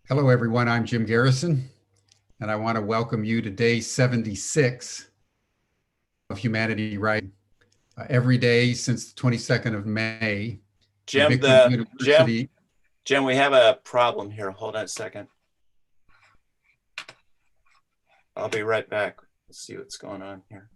Hello, everyone. I'm Jim Garrison, and I want to welcome you to day 76 of Humanity Rising. Every day since the 22nd of May, Jim, Ubiquity the Jim, University. Jim, we have a problem here. Hold on a second. I'll be right back. Let's see what's going on here.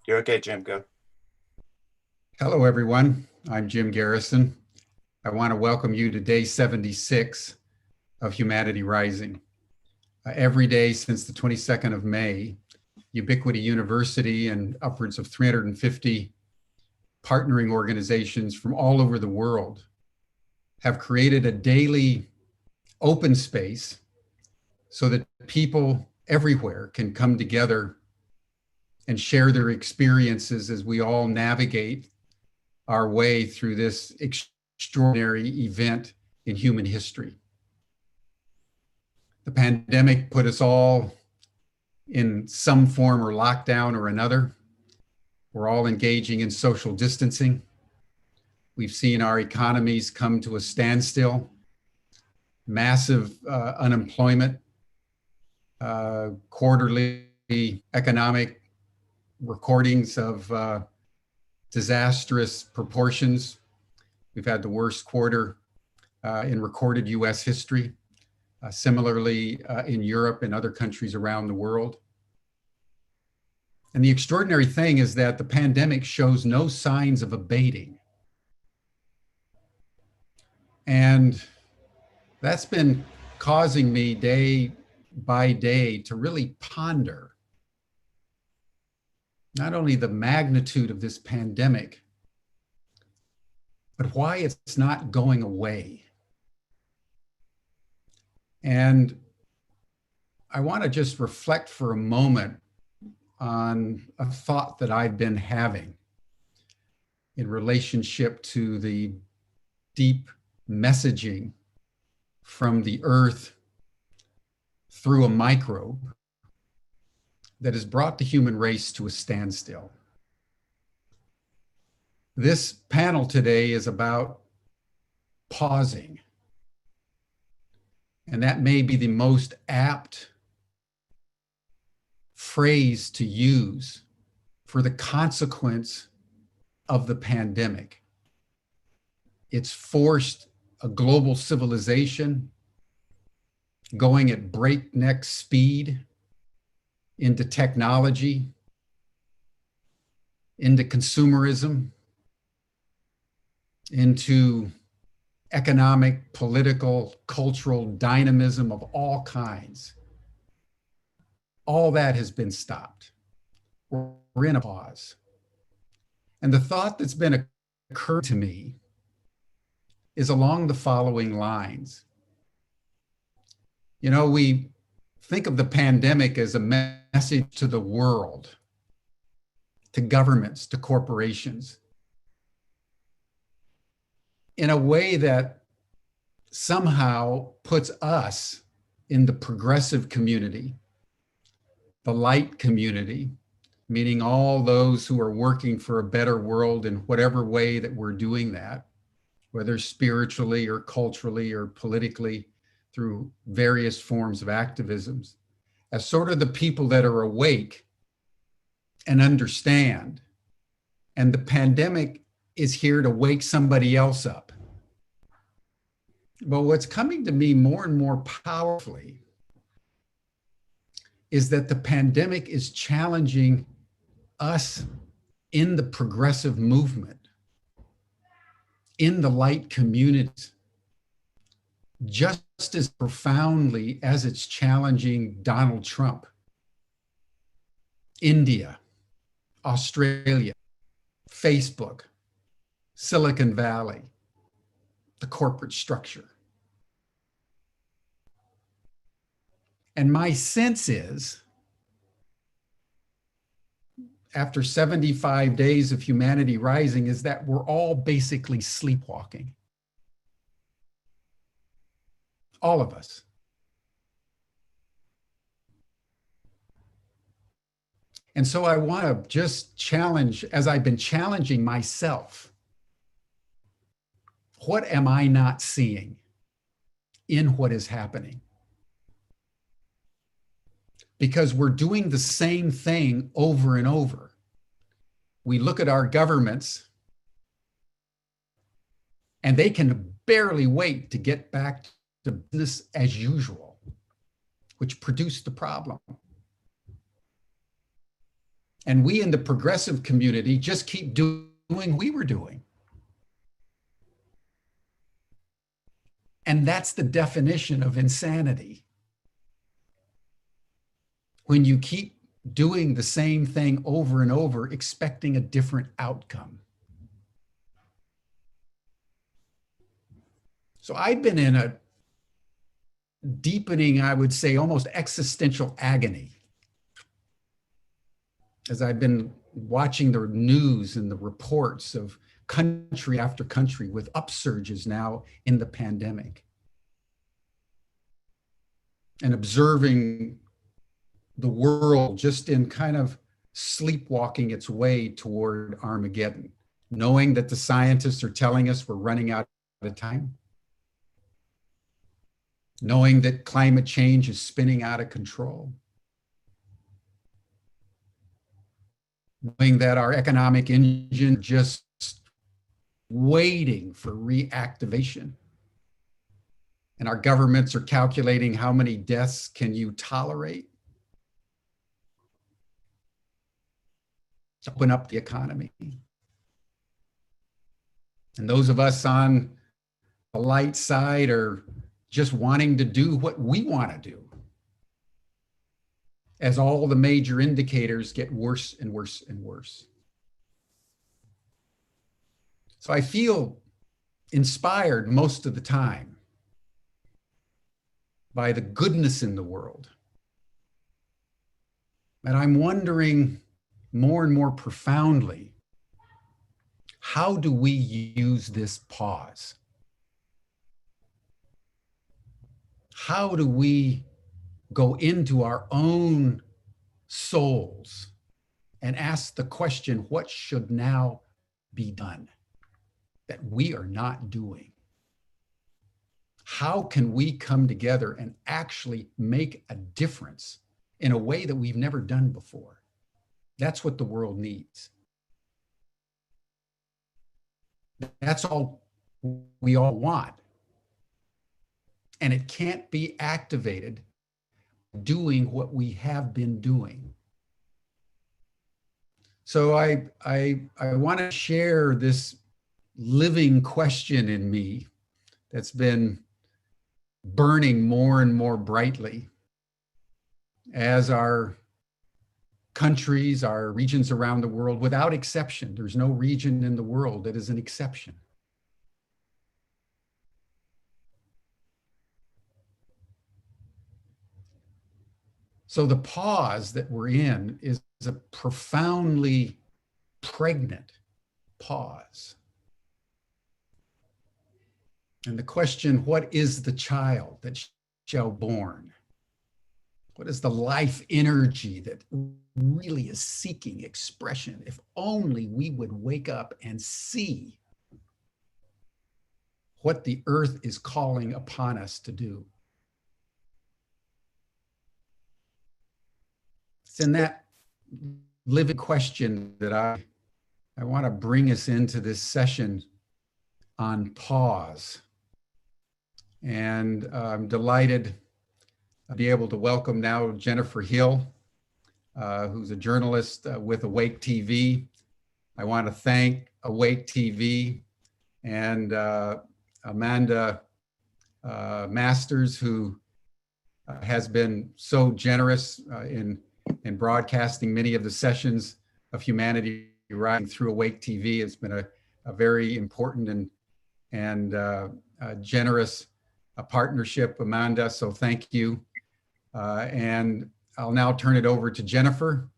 You're okay, Jim. Go. Hello, everyone. I'm Jim Garrison. I want to welcome you to day 76 of Humanity Rising. Every day since the 22nd of May, Ubiquity University and upwards of 350 partnering organizations from all over the world have created a daily open space so that people everywhere can come together and share their experiences as we all navigate our way through this extraordinary event in human history. The pandemic put us all in some form or lockdown or another. We're all engaging in social distancing. We've seen our economies come to a standstill, massive unemployment, quarterly economic recordings of disastrous proportions. We've had the worst quarter in recorded US history. Similarly, in Europe and other countries around the world. And the extraordinary thing is that the pandemic shows no signs of abating. And that's been causing me day by day to really ponder not only the magnitude of this pandemic, but why it's not going away. And I want to just reflect for a moment on a thought that I've been having in relationship to the deep messaging from the earth through a microbe that has brought the human race to a standstill. This panel today is about pausing. And that may be the most apt phrase to use for the consequence of the pandemic. It's forced a global civilization going at breakneck speed into technology, into consumerism, into economic, political, cultural dynamism of all kinds. All that has been stopped. We're in a pause. And the thought that's been occurring to me is along the following lines. You know, we think of the pandemic as a message to the world, to governments, to corporations, in a way that somehow puts us in the progressive community, the light community, meaning all those who are working for a better world in whatever way that we're doing that, whether spiritually or culturally or politically through various forms of activisms, as sort of the people that are awake and understand. And the pandemic is here to wake somebody else up. But what's coming to me more and more powerfully is that the pandemic is challenging us in the progressive movement, in the light communities, just as profoundly as it's challenging Donald Trump, India, Australia, Facebook, Silicon Valley, the corporate structure. And my sense is, after 75 days of Humanity Rising, is that we're all basically sleepwalking. All of us. And so I want to just challenge, as I've been challenging myself, what am I not seeing in what is happening? Because we're doing the same thing over and over. We look at our governments and they can barely wait to get back to business as usual, which produced the problem. And we in the progressive community just keep doing what we were doing. And that's the definition of insanity. When you keep doing the same thing over and over, expecting a different outcome. So I've been in a deepening, I would say, almost existential agony as I've been watching the news and the reports of country after country with upsurges now in the pandemic, and observing the world just in kind of sleepwalking its way toward Armageddon, knowing that the scientists are telling us we're running out of time, knowing that climate change is spinning out of control, knowing that our economic engine just waiting for reactivation. And our governments are calculating how many deaths can you tolerate to open up the economy. And those of us on the light side are just wanting to do what we want to do, as all the major indicators get worse and worse and worse. So I feel inspired most of the time by the goodness in the world. And I'm wondering more and more profoundly, how do we use this pause? How do we go into our own souls and ask the question, what should now be done that we are not doing? How can we come together and actually make a difference in a way that we've never done before? That's what the world needs. That's all we all want. And it can't be activated doing what we have been doing. So I want to share this living question in me that's been burning more and more brightly as our countries, our regions around the world, without exception, there's no region in the world that is an exception. So the pause that we're in is a profoundly pregnant pause. And the question, what is the child that shall born? What is the life energy that really is seeking expression? If only we would wake up and see what the earth is calling upon us to do. It's in that living question that I want to bring us into this session on pause. And I'm delighted to be able to welcome now Jennifer Hill, who's a journalist with Awake TV. I want to thank Awake TV and Amanda Masters, who has been so generous in broadcasting many of the sessions of Humanity Rising through Awake TV. It's been a very important and generous partnership, Amanda. So thank you. And I'll now turn it over to Jennifer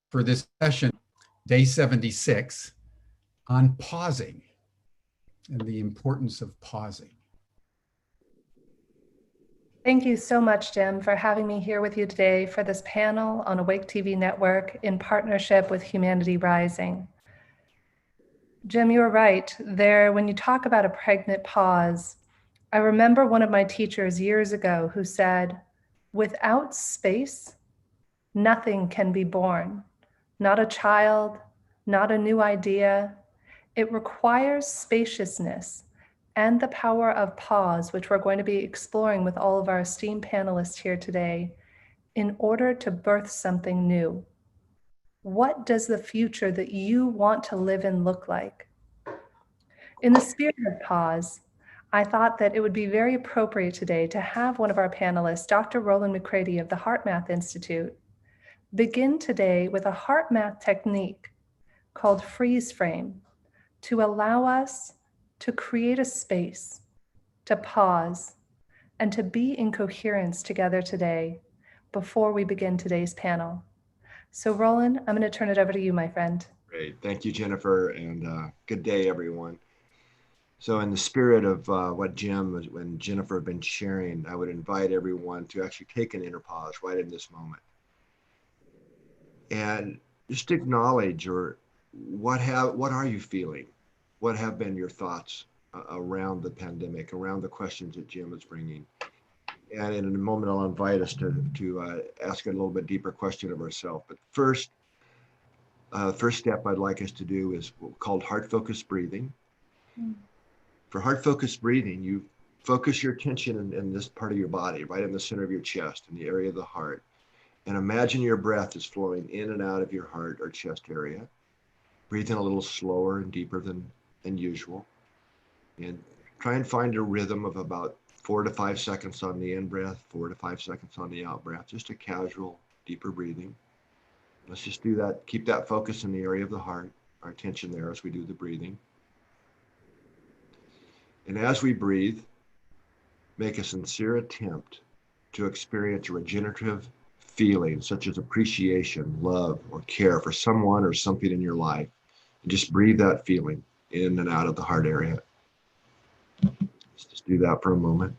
for this session, day 76, on pausing and the importance of pausing. Thank you so much, Jim, for having me here with you today for this panel on Awake TV Network in partnership with Humanity Rising. Jim, you were right. When you talk about a pregnant pause, I remember one of my teachers years ago who said, without space, nothing can be born. Not a child, not a new idea. It requires spaciousness and the power of pause, which we're going to be exploring with all of our esteemed panelists here today, in order to birth something new. What does the future that you want to live in look like? In the spirit of pause, I thought that it would be very appropriate today to have one of our panelists, Dr. Rollin McCraty of the HeartMath Institute, begin today with a HeartMath technique called freeze frame to allow us to create a space, to pause, and to be in coherence together today before we begin today's panel. So Rollin, I'm going to turn it over to you, my friend. Great. Thank you, Jennifer, and good day, everyone. So in the spirit of what Jim and Jennifer have been sharing, I would invite everyone to actually take an inner pause right in this moment. And just acknowledge what are you feeling? What have been your thoughts around the pandemic, around the questions that Jim is bringing? And in a moment, I'll invite us to ask a little bit deeper question of ourselves. But first step I'd like us to do is called heart-focused breathing. For heart-focused breathing, you focus your attention in this part of your body, right in the center of your chest, in the area of the heart. And imagine your breath is flowing in and out of your heart or chest area. Breathe in a little slower and deeper than usual. And try and find a rhythm of about 4 to 5 seconds on the in-breath, 4 to 5 seconds on the out-breath, just a casual, deeper breathing. Let's just do that. Keep that focus in the area of the heart, our attention there as we do the breathing. And as we breathe, make a sincere attempt to experience a regenerative feeling such as appreciation, love, or care for someone or something in your life. And just breathe that feeling in and out of the heart area. Let's just do that for a moment.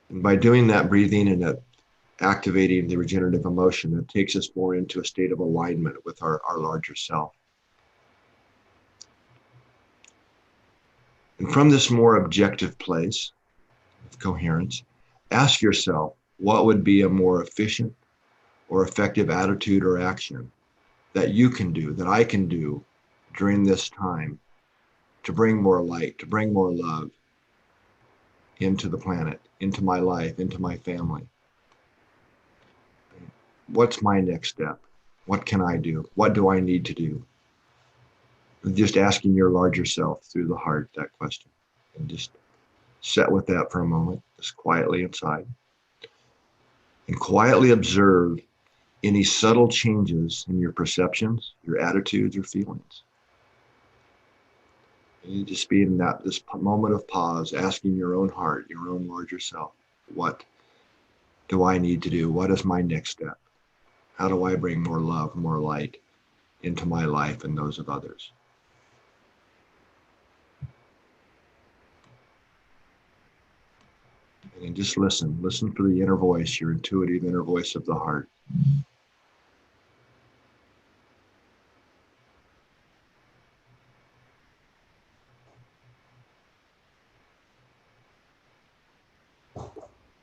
And by doing that breathing and that activating the regenerative emotion, it takes us more into a state of alignment with our larger self. And from this more objective place of coherence, ask yourself, what would be a more efficient or effective attitude or action that you can do, that I can do during this time to bring more light, to bring more love into the planet, into my life, into my family? What's my next step? What can I do? What do I need to do? And just asking your larger self through the heart that question, and just sit with that for a moment, just quietly inside, and quietly observe any subtle changes in your perceptions, your attitudes, or feelings. And you just be in this moment of pause, asking your own heart, your own larger self, what do I need to do? What is my next step? How do I bring more love, more light into my life and those of others? And just listen for the inner voice, your intuitive inner voice of the heart.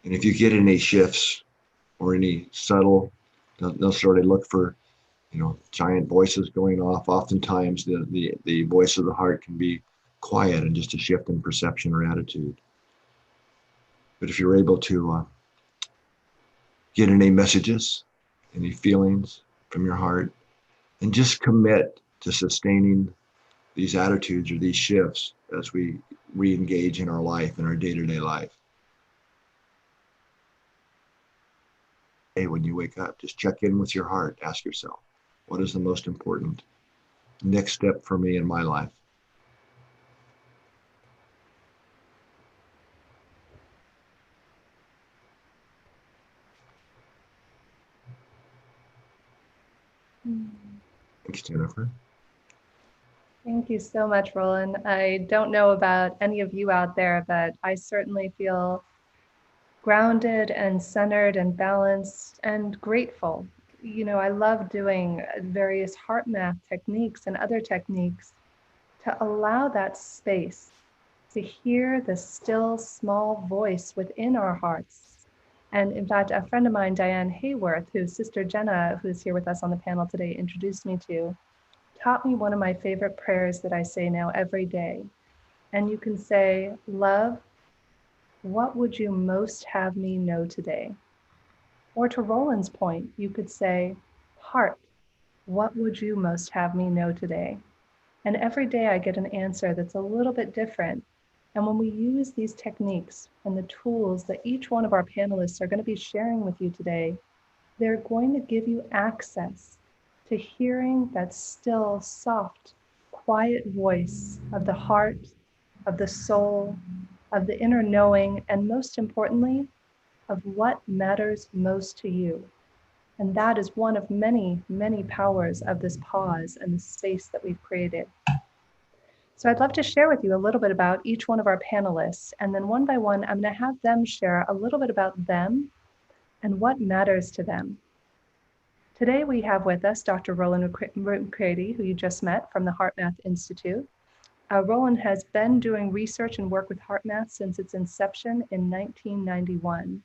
And if you get any shifts or any subtle, don't necessarily look for, giant voices going off. Oftentimes the voice of the heart can be quiet and just a shift in perception or attitude. But if you're able to get any messages, any feelings from your heart, and just commit to sustaining these attitudes or these shifts as we re-engage in our life, in our day-to-day life. Hey, when you wake up, just check in with your heart. Ask yourself, what is the most important next step for me in my life? Thanks, Jennifer. Thank you so much, Rollin. I don't know about any of you out there, but I certainly feel grounded and centered and balanced and grateful. I love doing various heart math techniques and other techniques to allow that space to hear the still small voice within our hearts. And in fact, a friend of mine, Diane Hayworth, whose sister Jenna, who's here with us on the panel today, introduced me to, taught me one of my favorite prayers that I say now every day. And you can say, love, what would you most have me know today? Or to Rollin's point, you could say, heart, what would you most have me know today? And every day I get an answer that's a little bit different. And when we use these techniques and the tools that each one of our panelists are going to be sharing with you today, they're going to give you access to hearing that still, soft, quiet voice of the heart, of the soul, of the inner knowing, and most importantly, of what matters most to you. And that is one of many, many powers of this pause and the space that we've created. So I'd love to share with you a little bit about each one of our panelists, and then one by one, I'm going to have them share a little bit about them and what matters to them. Today we have with us Dr. Rollin McCraty, who you just met from the HeartMath Institute. Rollin has been doing research and work with HeartMath since its inception in 1991.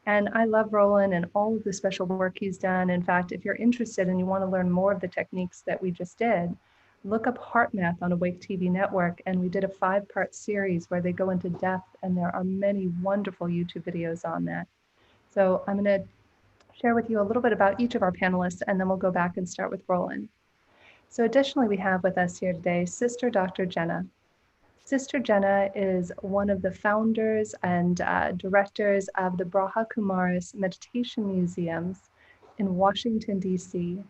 And I love Rollin and all of the special work he's done. In fact, if you're interested and you want to learn more of the techniques that we just did, look up HeartMath on Awake TV Network. And we did a 5-part series where they go into depth, and there are many wonderful YouTube videos on that. So I'm going to share with you a little bit about each of our panelists, and then we'll go back and start with Rollin. So additionally, we have with us here today, Sister Dr. Jenna. Sister Jenna is one of the founders and directors of the Brahma Kumaris Meditation Museums in Washington, D.C.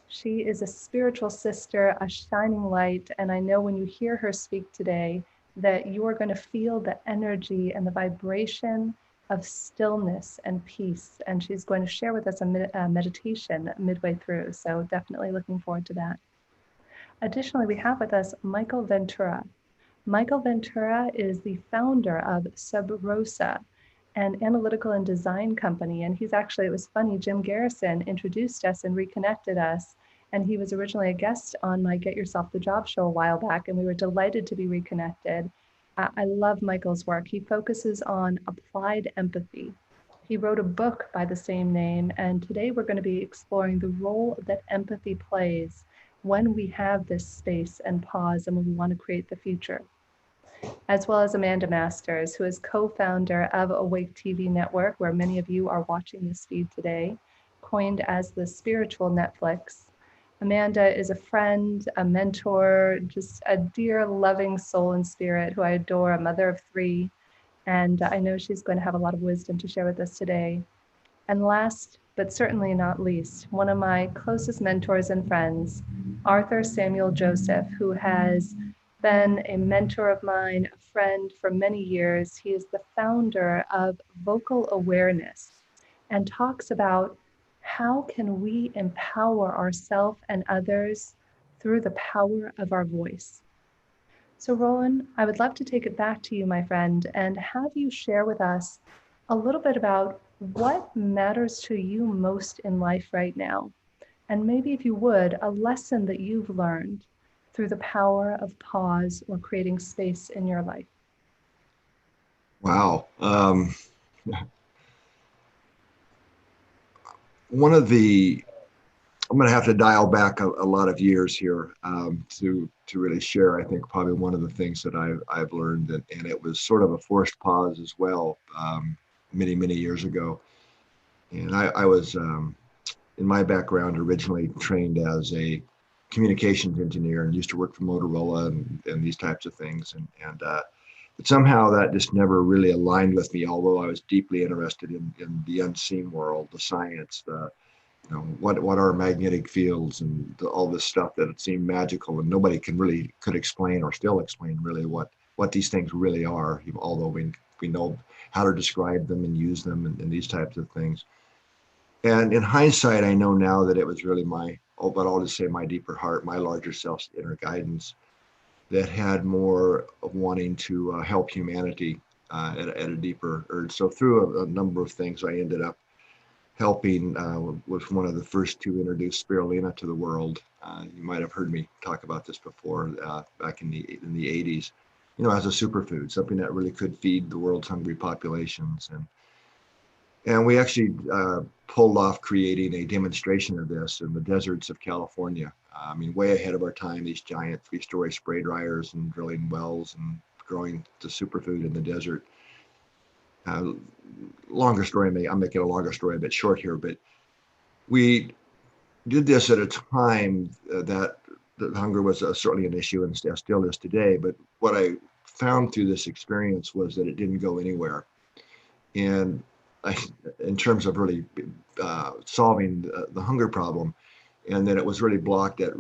She is a spiritual sister, a shining light, and I know when you hear her speak today that you are going to feel the energy and the vibration of stillness and peace. And she's going to share with us a meditation midway through, so definitely looking forward to that. Additionally, we have with us Michael Ventura. Michael Ventura is the founder of Rosa, an analytical and design company. And he's actually, it was funny, Jim Garrison introduced us and reconnected us. And he was originally a guest on my Get Yourself the Job show a while back, and we were delighted to be reconnected. I love Michael's work. He focuses on applied empathy. He wrote a book by the same name, and today we're going to be exploring the role that empathy plays when we have this space and pause and when we want to create the future. As well as Amanda Masters, who is co-founder of Awake TV Network, where many of you are watching this feed today, coined as the spiritual Netflix. Amanda is a friend, a mentor, just a dear, loving soul and spirit who I adore, a mother of 3. And I know she's going to have a lot of wisdom to share with us today. And last, but certainly not least, one of my closest mentors and friends, Arthur Samuel Joseph, who has been a mentor of mine, a friend for many years. He is the founder of Vocal Awareness and talks about how can we empower ourselves and others through the power of our voice. So Rollin, I would love to take it back to you, my friend, and have you share with us a little bit about what matters to you most in life right now. And maybe if you would, a lesson that you've learned through the power of pause or creating space in your life. Wow. One of the, I'm going to have to dial back a lot of years here to really share, I think, probably one of the things that I've learned, and it was sort of a forced pause as well many, many years ago. And I was, in my background, originally trained as a communications engineer and used to work for Motorola and these types of things. But somehow that just never really aligned with me, although I was deeply interested in the unseen world, the science, what are magnetic fields and all this stuff that it seemed magical, and nobody could explain or still explain really what these things really are, although we know how to describe them and use them and these types of things. And in hindsight, I know now that it was really my but I'll just say my deeper heart, my larger self's inner guidance that had more of wanting to help humanity at a deeper urge. So through a number of things, I ended up helping was one of the first to introduce spirulina to the world. You might have heard me talk about this before back in the 80s, as a superfood, something that really could feed the world's hungry populations. And we actually pulled off creating a demonstration of this in the deserts of California. Way ahead of our time, these giant 3-story spray dryers and drilling wells and growing the superfood in the desert. Longer story, I'm making a longer story a bit short here, but we did this at a time that the hunger was certainly an issue and still is today. But what I found through this experience was that it didn't go anywhere. And in terms of really solving the hunger problem, and that it was really blocked at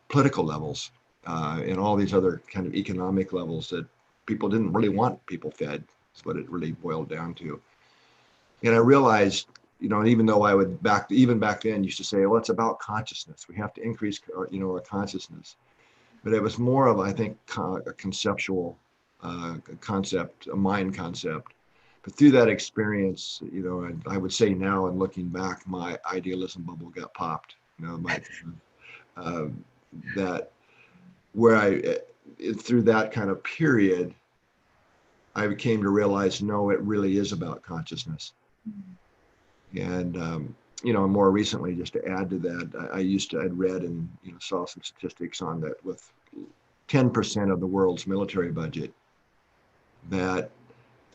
political levels and all these other kind of economic levels that people didn't really want people fed. That's what it really boiled down to. And I realized, even though I would even back then used to say, well, it's about consciousness. We have to increase, our consciousness. But it was more of, I think, a conceptual concept, a mind concept. But through that experience, and I would say now, and looking back, my idealism bubble got popped. That where through that kind of period, I came to realize, no, it really is about consciousness. And, more recently, just to add to that, I'd read and, saw some statistics on that with 10% of the world's military budget, that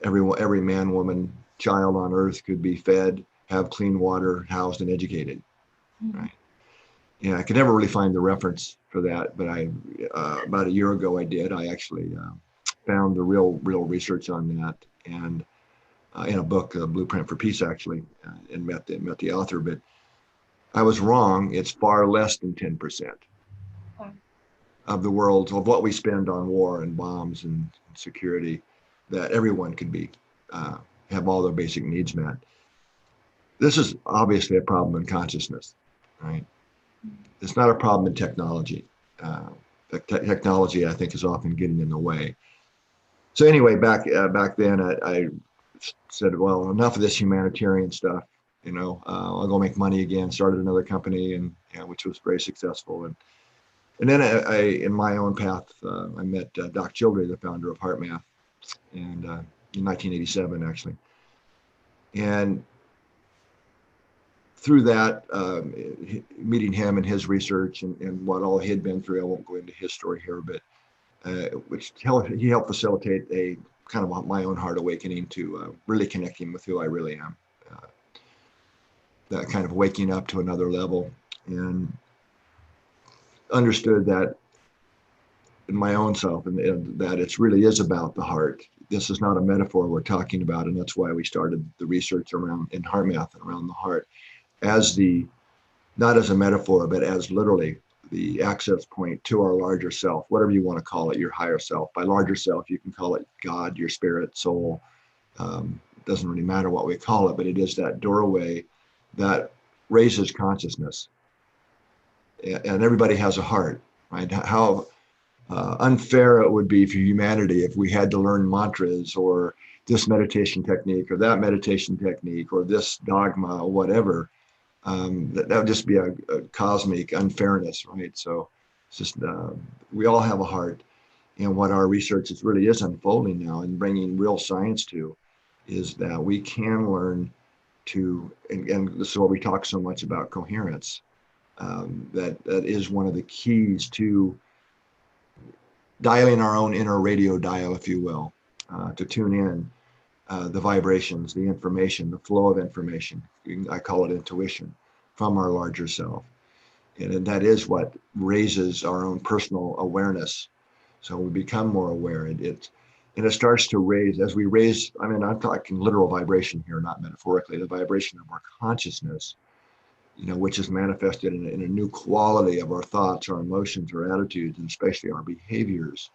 every man, woman, child on earth could be fed, have clean water, housed, and educated. Right. Yeah, I could never really find the reference for that, but about a year ago I did. I actually found the real research on that, and in a book, Blueprint for Peace, actually, and met the author. But I was wrong. It's far less than 10% of the world, of what we spend on war and bombs and security, that everyone could have all their basic needs met. This is obviously a problem in consciousness, right? It's not a problem in technology. Technology, I think, is often getting in the way. So anyway, back then, I said, well, enough of this humanitarian stuff. I'll go make money again. Started another company, and which was very successful. And then I in my own path, I met Doc Childrey, the founder of HeartMath, and in 1987, actually. And through that, meeting him and his research and what all he had been through, I won't go into his story here, but he helped facilitate a kind of my own heart awakening to really connecting with who I really am. That kind of waking up to another level, and understood that in my own self, and that it really is about the heart. This is not a metaphor we're talking about, and that's why we started the research around in HeartMath and around the heart, not as a metaphor, but as literally the access point to our larger self, whatever you want to call it, your higher self. By larger self, you can call it God, your spirit, soul. Doesn't really matter what we call it, but it is that doorway that raises consciousness. And everybody has a heart, right? How unfair it would be for humanity if we had to learn mantras or this meditation technique or that meditation technique or this dogma or whatever. That would just be a cosmic unfairness, right? So it's just, we all have a heart. And what our research really is unfolding now and bringing real science to is that we can learn to, and this is what we talk so much about, coherence. That is one of the keys to dialing our own inner radio dial, if you will, to tune in the vibrations, the information, the flow of information. I call it intuition from our larger self. And that is what raises our own personal awareness. So we become more aware. And it starts to raise, as we raise, I'm talking literal vibration here, not metaphorically, the vibration of our consciousness, which is manifested in a new quality of our thoughts, our emotions, our attitudes, and especially our behaviors.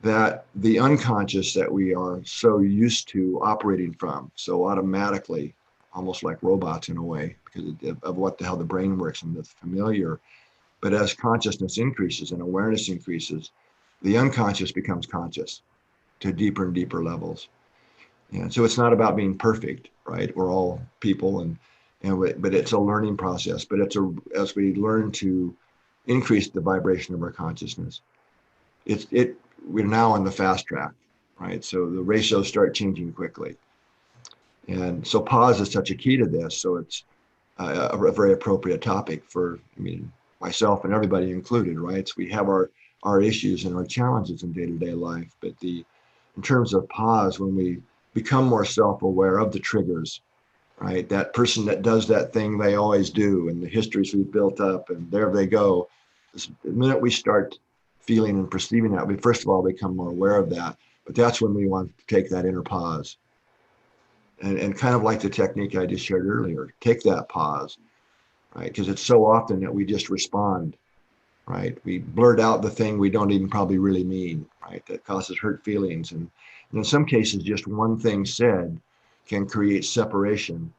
That the unconscious that we are so used to operating from, so automatically almost like robots in a way because of what the hell the brain works and the familiar. But as consciousness increases and awareness increases, the unconscious becomes conscious to deeper and deeper levels. And so it's not about being perfect, right? We're all people, but it's a learning process. But as we learn to increase the vibration of our consciousness, we're now on the fast track, right? So the ratios start changing quickly. And so pause is such a key to this. So it's a very appropriate topic for, myself and everybody included, right? So we have our issues and our challenges in day-to-day life, but in terms of pause, when we become more self-aware of the triggers, right? That person that does that thing they always do and the histories we've built up and there they go. The minute we start feeling and perceiving that, we first of all become more aware of that, but that's when we want to take that inner pause. And kind of like the technique I just shared earlier, take that pause, right? Because it's so often that we just respond, right? We blurt out the thing we don't even probably really mean, right? That causes hurt feelings. And in some cases, just one thing said can create separation,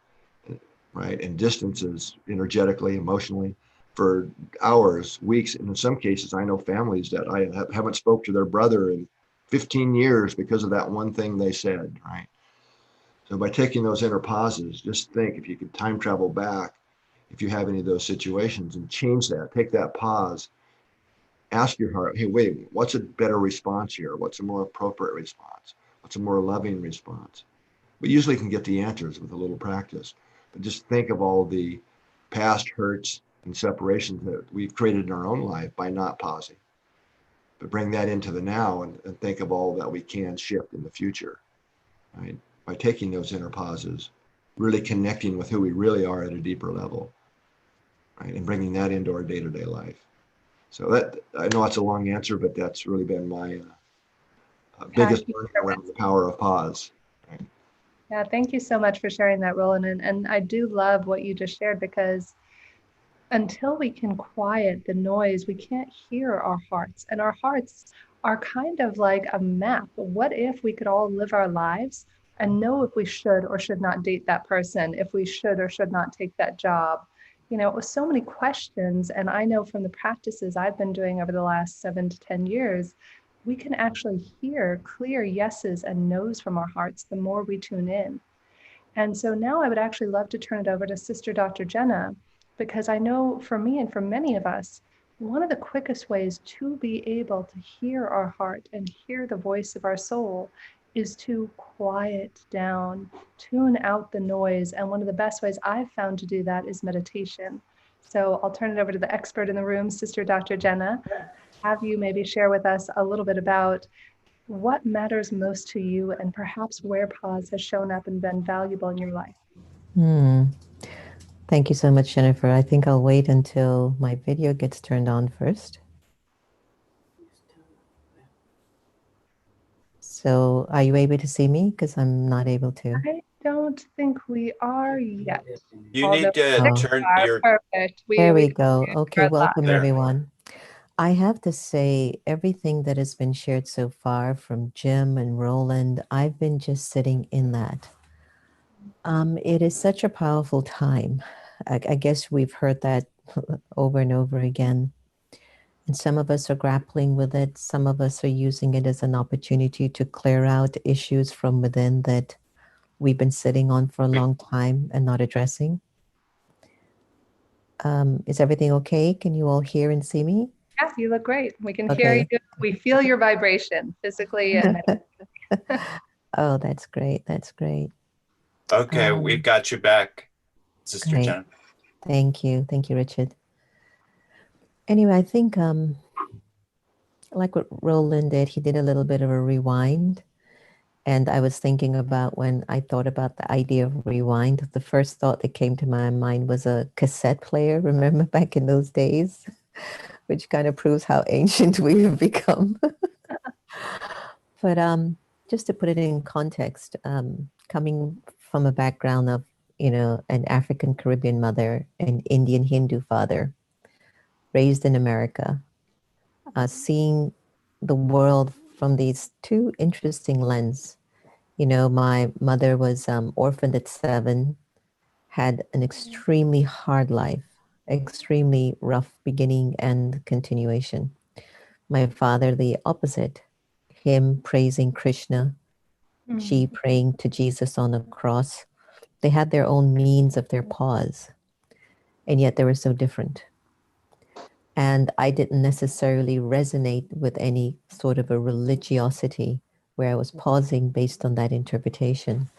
right? And distances energetically, emotionally for hours, weeks. And in some cases, I know families that I haven't spoke to their brother in 15 years because of that one thing they said, right? So by taking those inner pauses, just think if you could time travel back, if you have any of those situations and change that, take that pause, ask your heart, hey, wait, what's a better response here? What's a more appropriate response? What's a more loving response? We usually can get the answers with a little practice, but just think of all the past hurts and separations that we've created in our own life by not pausing. But bring that into the now and think of all that we can shift in the future, right? By taking those inner pauses, really connecting with who we really are at a deeper level, right? And bringing that into our day-to-day life. So that, I know that's a long answer, but that's really been my biggest learning around the power of pause. Right? Yeah, thank you so much for sharing that, Rollin. And I do love what you just shared, because until we can quiet the noise, we can't hear our hearts. And our hearts are kind of like a map. What if we could all live our lives and know if we should or should not date that person, if we should or should not take that job? You know, it was so many questions. And I know from the practices I've been doing over the last 7 to 10 years, we can actually hear clear yeses and nos from our hearts the more we tune in. And so now I would actually love to turn it over to Sister Dr. Jenna, because I know for me and for many of us, one of the quickest ways to be able to hear our heart and hear the voice of our soul is to quiet down, tune out the noise. And one of the best ways I've found to do that is meditation. So I'll turn it over to the expert in the room, Sister Dr. Jenna. Have you maybe share with us a little bit about what matters most to you and perhaps where pause has shown up and been valuable in your life? Thank you so much, Jennifer. I think I'll wait until my video gets turned on first. So are you able to see me? Because I'm not able to. I don't think we are yet. You need to turn your. Perfect. There we go. Okay, are welcome live. everyone. I have to say, everything that has been shared so far from Jim and Roland, I've been just sitting in that. It is such a powerful time. I guess we've heard that over and over again. And some of us are grappling with it. Some of us are using it as an opportunity to clear out issues from within that we've been sitting on for a long time and not addressing. Is everything okay? Can you all hear and see me? Yeah, you look great. We can Okay. hear you. We feel your vibration physically. And Oh, that's great. That's great. Okay, we've got you back, Sister Great. Jenna. Thank you. Thank you, Richard. Anyway, I think like what Roland did, he did a little bit of a rewind. And I was thinking about when I thought about the idea of rewind, the first thought that came to my mind was a cassette player. Remember back in those days? Which kind of proves how ancient we have become. But just to put it in context, coming from a background of, an African Caribbean mother, an Indian Hindu father, raised in America, seeing the world from these two interesting lenses. My mother was orphaned at 7, had an extremely hard life, extremely rough beginning and continuation. My father, the opposite, him praising Krishna, she praying to Jesus on the cross. They had their own means of their pause, and yet they were so different. And I didn't necessarily resonate with any sort of a religiosity where I was pausing based on that interpretation.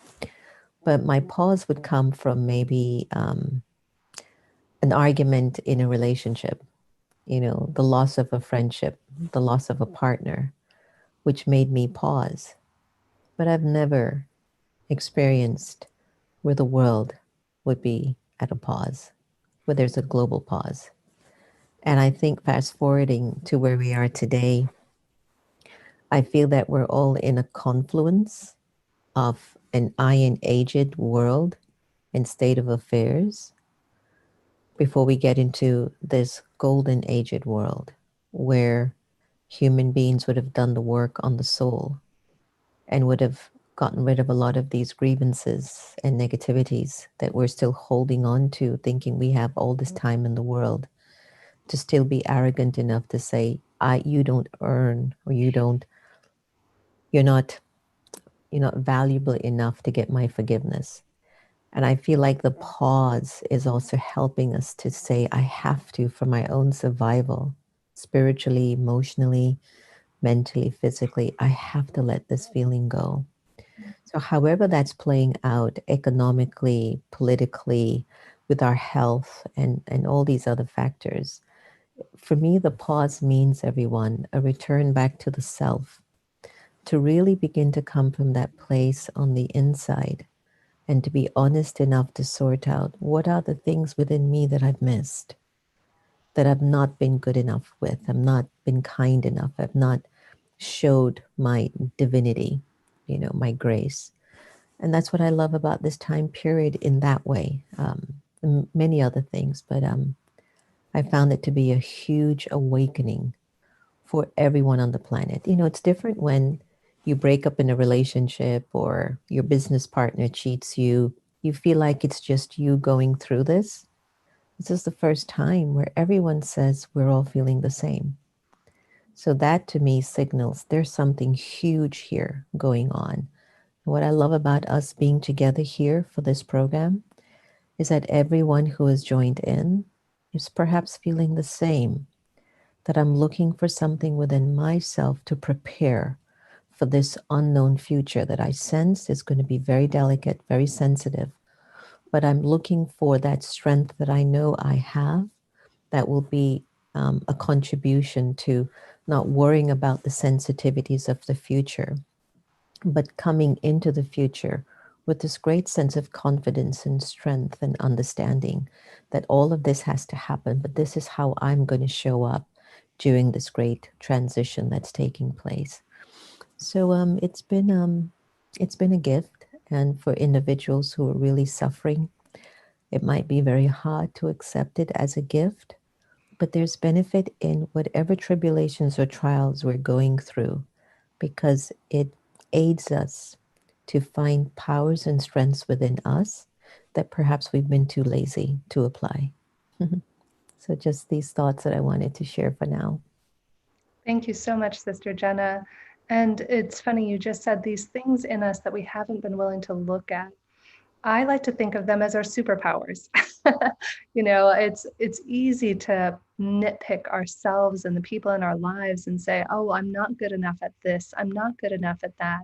But my pause would come from maybe an argument in a relationship, the loss of a friendship, the loss of a partner, which made me pause. But I've never experienced where the world would be at a pause, where there's a global pause. And I think fast forwarding to where we are today, I feel that we're all in a confluence of an iron aged world and state of affairs before we get into this golden aged world where human beings would have done the work on the soul and would have gotten rid of a lot of these grievances and negativities that we're still holding on to, thinking we have all this time in the world to still be arrogant enough to say, you don't earn, or you're not valuable enough to get my forgiveness. And I feel like the pause is also helping us to say, I have to, for my own survival, spiritually, emotionally, mentally, physically, I have to let this feeling go. So however that's playing out economically, politically, with our health and all these other factors, for me, the pause means, everyone, a return back to the self, to really begin to come from that place on the inside and to be honest enough to sort out what are the things within me that I've missed, that I've not been good enough with, I've not been kind enough, I've not showed my divinity, my grace. And that's what I love about this time period in that way. Many other things, but I found it to be a huge awakening for everyone on the planet. It's different when you break up in a relationship or your business partner cheats you. You feel like it's just you going through this. This is the first time where everyone says we're all feeling the same. So that to me signals there's something huge here going on. What I love about us being together here for this program is that everyone who has joined in is perhaps feeling the same, that I'm looking for something within myself to prepare for this unknown future that I sense is going to be very delicate, very sensitive. But I'm looking for that strength that I know I have that will be a contribution to not worrying about the sensitivities of the future, but coming into the future with this great sense of confidence and strength and understanding that all of this has to happen, but this is how I'm going to show up during this great transition that's taking place. So it's been a gift, and for individuals who are really suffering, it might be very hard to accept it as a gift, but there's benefit in whatever tribulations or trials we're going through, because it aids us to find powers and strengths within us that perhaps we've been too lazy to apply. So just these thoughts that I wanted to share for now. Thank you so much, Sister Jenna. And it's funny, you just said these things in us that we haven't been willing to look at. I like to think of them as our superpowers. It's easy to nitpick ourselves and the people in our lives and say, oh, I'm not good enough at this, I'm not good enough at that.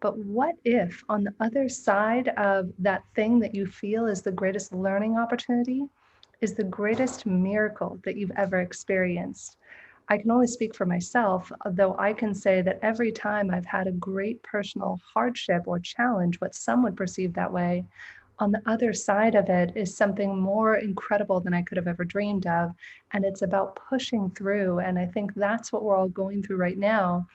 But what if on the other side of that thing that you feel is the greatest learning opportunity is the greatest miracle that you've ever experienced? I can only speak for myself, though I can say that every time I've had a great personal hardship or challenge, what some would perceive that way, on the other side of it is something more incredible than I could have ever dreamed of. And it's about pushing through. And I think that's what we're all going through right now.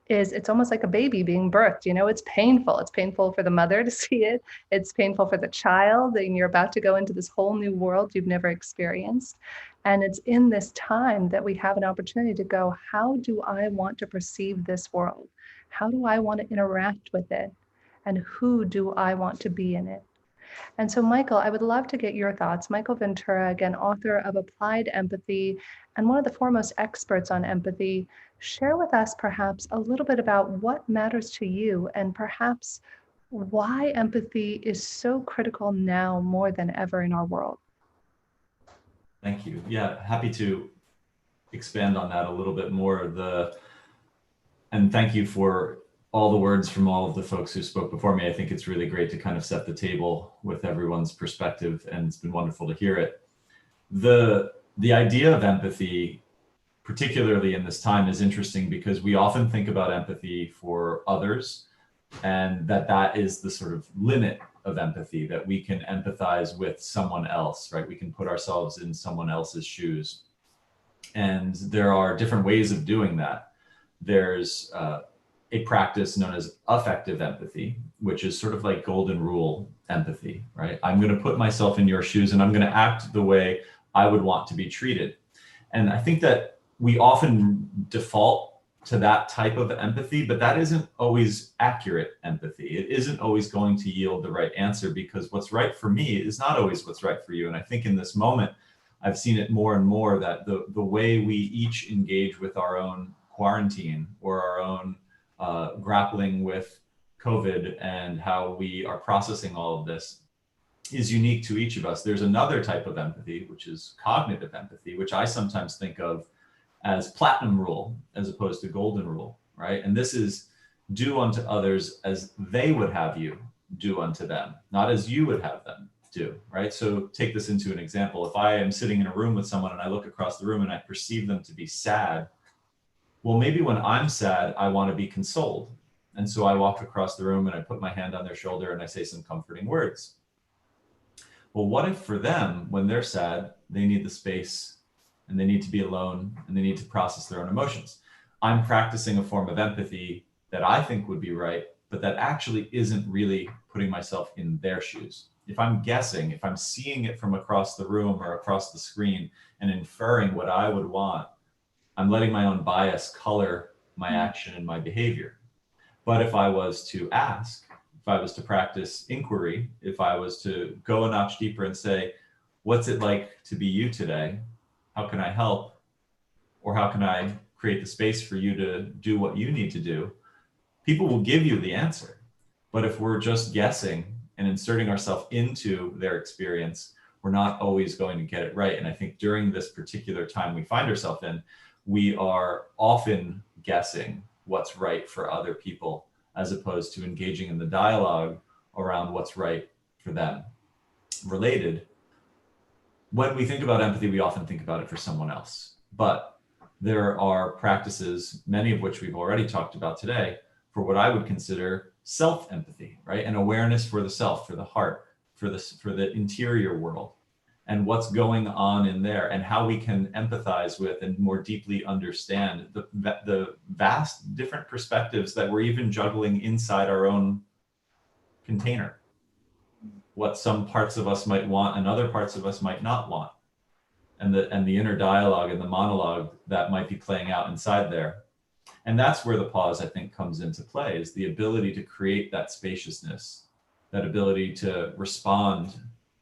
It's almost like a baby being birthed. It's painful. It's painful for the mother to see it. It's painful for the child, and you're about to go into this whole new world you've never experienced. And it's in this time that we have an opportunity to go, how do I want to perceive this world? How do I want to interact with it? And who do I want to be in it? And so, Michael, I would love to get your thoughts. Michael Ventura, again, author of Applied Empathy and one of the foremost experts on empathy, share with us perhaps a little bit about what matters to you and perhaps why empathy is so critical now more than ever in our world. Thank you. Yeah, happy to expand on that a little bit more. And thank you for all the words from all of the folks who spoke before me. I think it's really great to kind of set the table with everyone's perspective, and it's been wonderful to hear it. The idea of empathy, particularly in this time, is interesting because we often think about empathy for others, and that is the sort of limit of empathy, that we can empathize with someone else, right? We can put ourselves in someone else's shoes. And there are different ways of doing that. There's a practice known as affective empathy, which is sort of like golden rule empathy, right? I'm going to put myself in your shoes and I'm going to act the way I would want to be treated. And I think that we often default to that type of empathy, but that isn't always accurate empathy. It isn't always going to yield the right answer, because what's right for me is not always what's right for you. And I think in this moment, I've seen it more and more that the way we each engage with our own quarantine or our own grappling with COVID and how we are processing all of this is unique to each of us. There's another type of empathy, which is cognitive empathy, which I sometimes think of as platinum rule as opposed to golden rule, right? And this is do unto others as they would have you do unto them, not as you would have them do, right? So take this into an example. If I am sitting in a room with someone and I look across the room and I perceive them to be sad, well, maybe when I'm sad, I want to be consoled. And so I walk across the room and I put my hand on their shoulder and I say some comforting words. Well, what if for them, when they're sad, they need the space and they need to be alone and they need to process their own emotions? I'm practicing a form of empathy that I think would be right, but that actually isn't really putting myself in their shoes. If I'm guessing, if I'm seeing it from across the room or across the screen and inferring what I would want, I'm letting my own bias color my action and my behavior. But if I was to ask, if I was to practice inquiry, if I was to go a notch deeper and say, what's it like to be you today? How can I help? Or how can I create the space for you to do what you need to do? People will give you the answer. But if we're just guessing and inserting ourselves into their experience, we're not always going to get it right. And I think during this particular time we find ourselves in, we are often guessing what's right for other people as opposed to engaging in the dialogue around what's right for them. Related, when we think about empathy, we often think about it for someone else. But there are practices, many of which we've already talked about today, for what I would consider self-empathy, right? An awareness for the self, for the heart, for the interior world, and what's going on in there, and how we can empathize with and more deeply understand the vast different perspectives that we're even juggling inside our own container. What some parts of us might want and other parts of us might not want, and the inner dialogue and the monologue that might be playing out inside there. And that's where the pause, I think, comes into play, is the ability to create that spaciousness, that ability to respond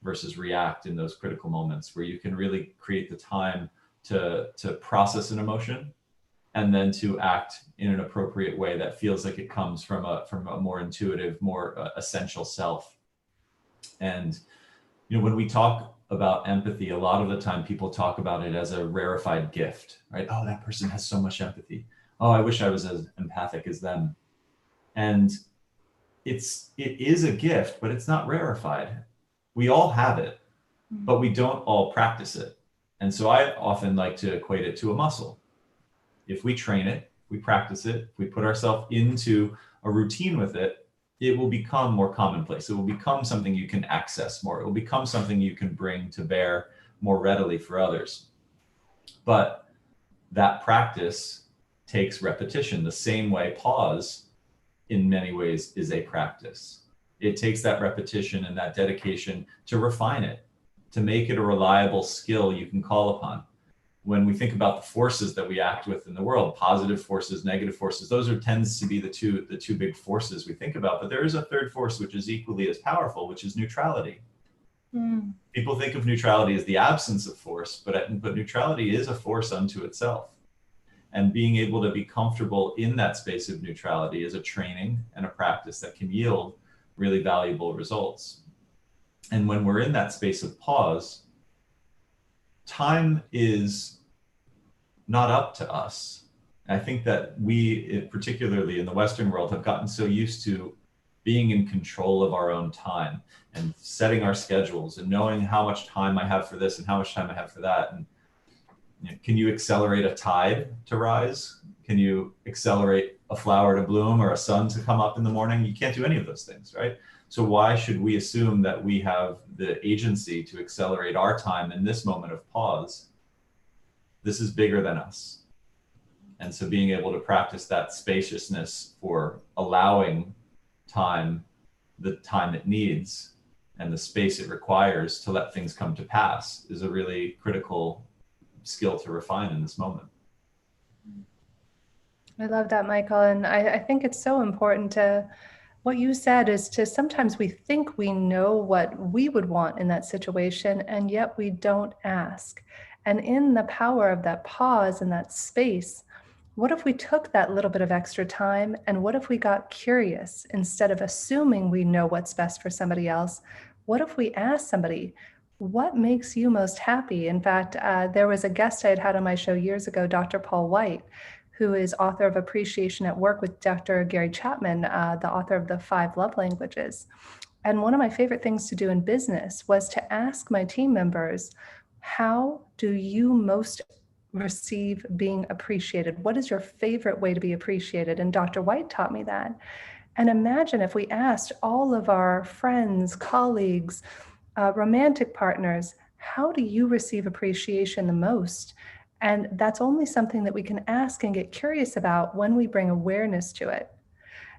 versus react in those critical moments, where you can really create the time to process an emotion and then to act in an appropriate way that feels like it comes from a more intuitive, more essential self. And when we talk about empathy, a lot of the time people talk about it as a rarefied gift, right? Oh, that person has so much empathy. Oh, I wish I was as empathic as them. And it is a gift, but it's not rarefied. We all have it, but we don't all practice it. And so I often like to equate it to a muscle. If we train it, we practice it, we put ourselves into a routine with it, it will become more commonplace. It will become something you can access more. It will become something you can bring to bear more readily for others. But that practice takes repetition, the same way pause in many ways is a practice. It takes that repetition and that dedication to refine it, to make it a reliable skill you can call upon. when we think about the forces that we act with in the world, positive forces, negative forces, those tends to be the two big forces we think about. But there is a third force which is equally as powerful, which is neutrality. People think of neutrality as the absence of force, but neutrality is a force unto itself. And being able to be comfortable in that space of neutrality is a training and a practice that can yield really valuable results. And when we're in that space of pause, time is not up to us. I think that we, particularly in the Western world, have gotten so used to being in control of our own time and setting our schedules and knowing how much time I have for this and how much time I have for that. And can you accelerate a tide to rise? Can you accelerate a flower to bloom or a sun to come up in the morning? You can't do any of those things, right? So why should we assume that we have the agency to accelerate our time in this moment of pause? This is bigger than us. And so being able to practice that spaciousness for allowing time, the time it needs, and the space it requires to let things come to pass is a really critical skill to refine in this moment. I love that, Michael. And I think it's so important to, what you said is to sometimes we think we know what we would want in that situation, and yet we don't ask. And in the power of that pause and that space, what if we took that little bit of extra time, and what if we got curious instead of assuming we know what's best for somebody else? What if we asked somebody, what makes you most happy? In fact, there was a guest I had had on my show years ago, Dr. Paul White, who is author of Appreciation at Work with Dr. Gary Chapman, the author of the 5 Love Languages. And one of my favorite things to do in business was to ask my team members, how do you most receive being appreciated? What is your favorite way to be appreciated? And Dr. White taught me that. And imagine if we asked all of our friends, colleagues, romantic partners, how do you receive appreciation the most? And that's only something that we can ask and get curious about when we bring awareness to it.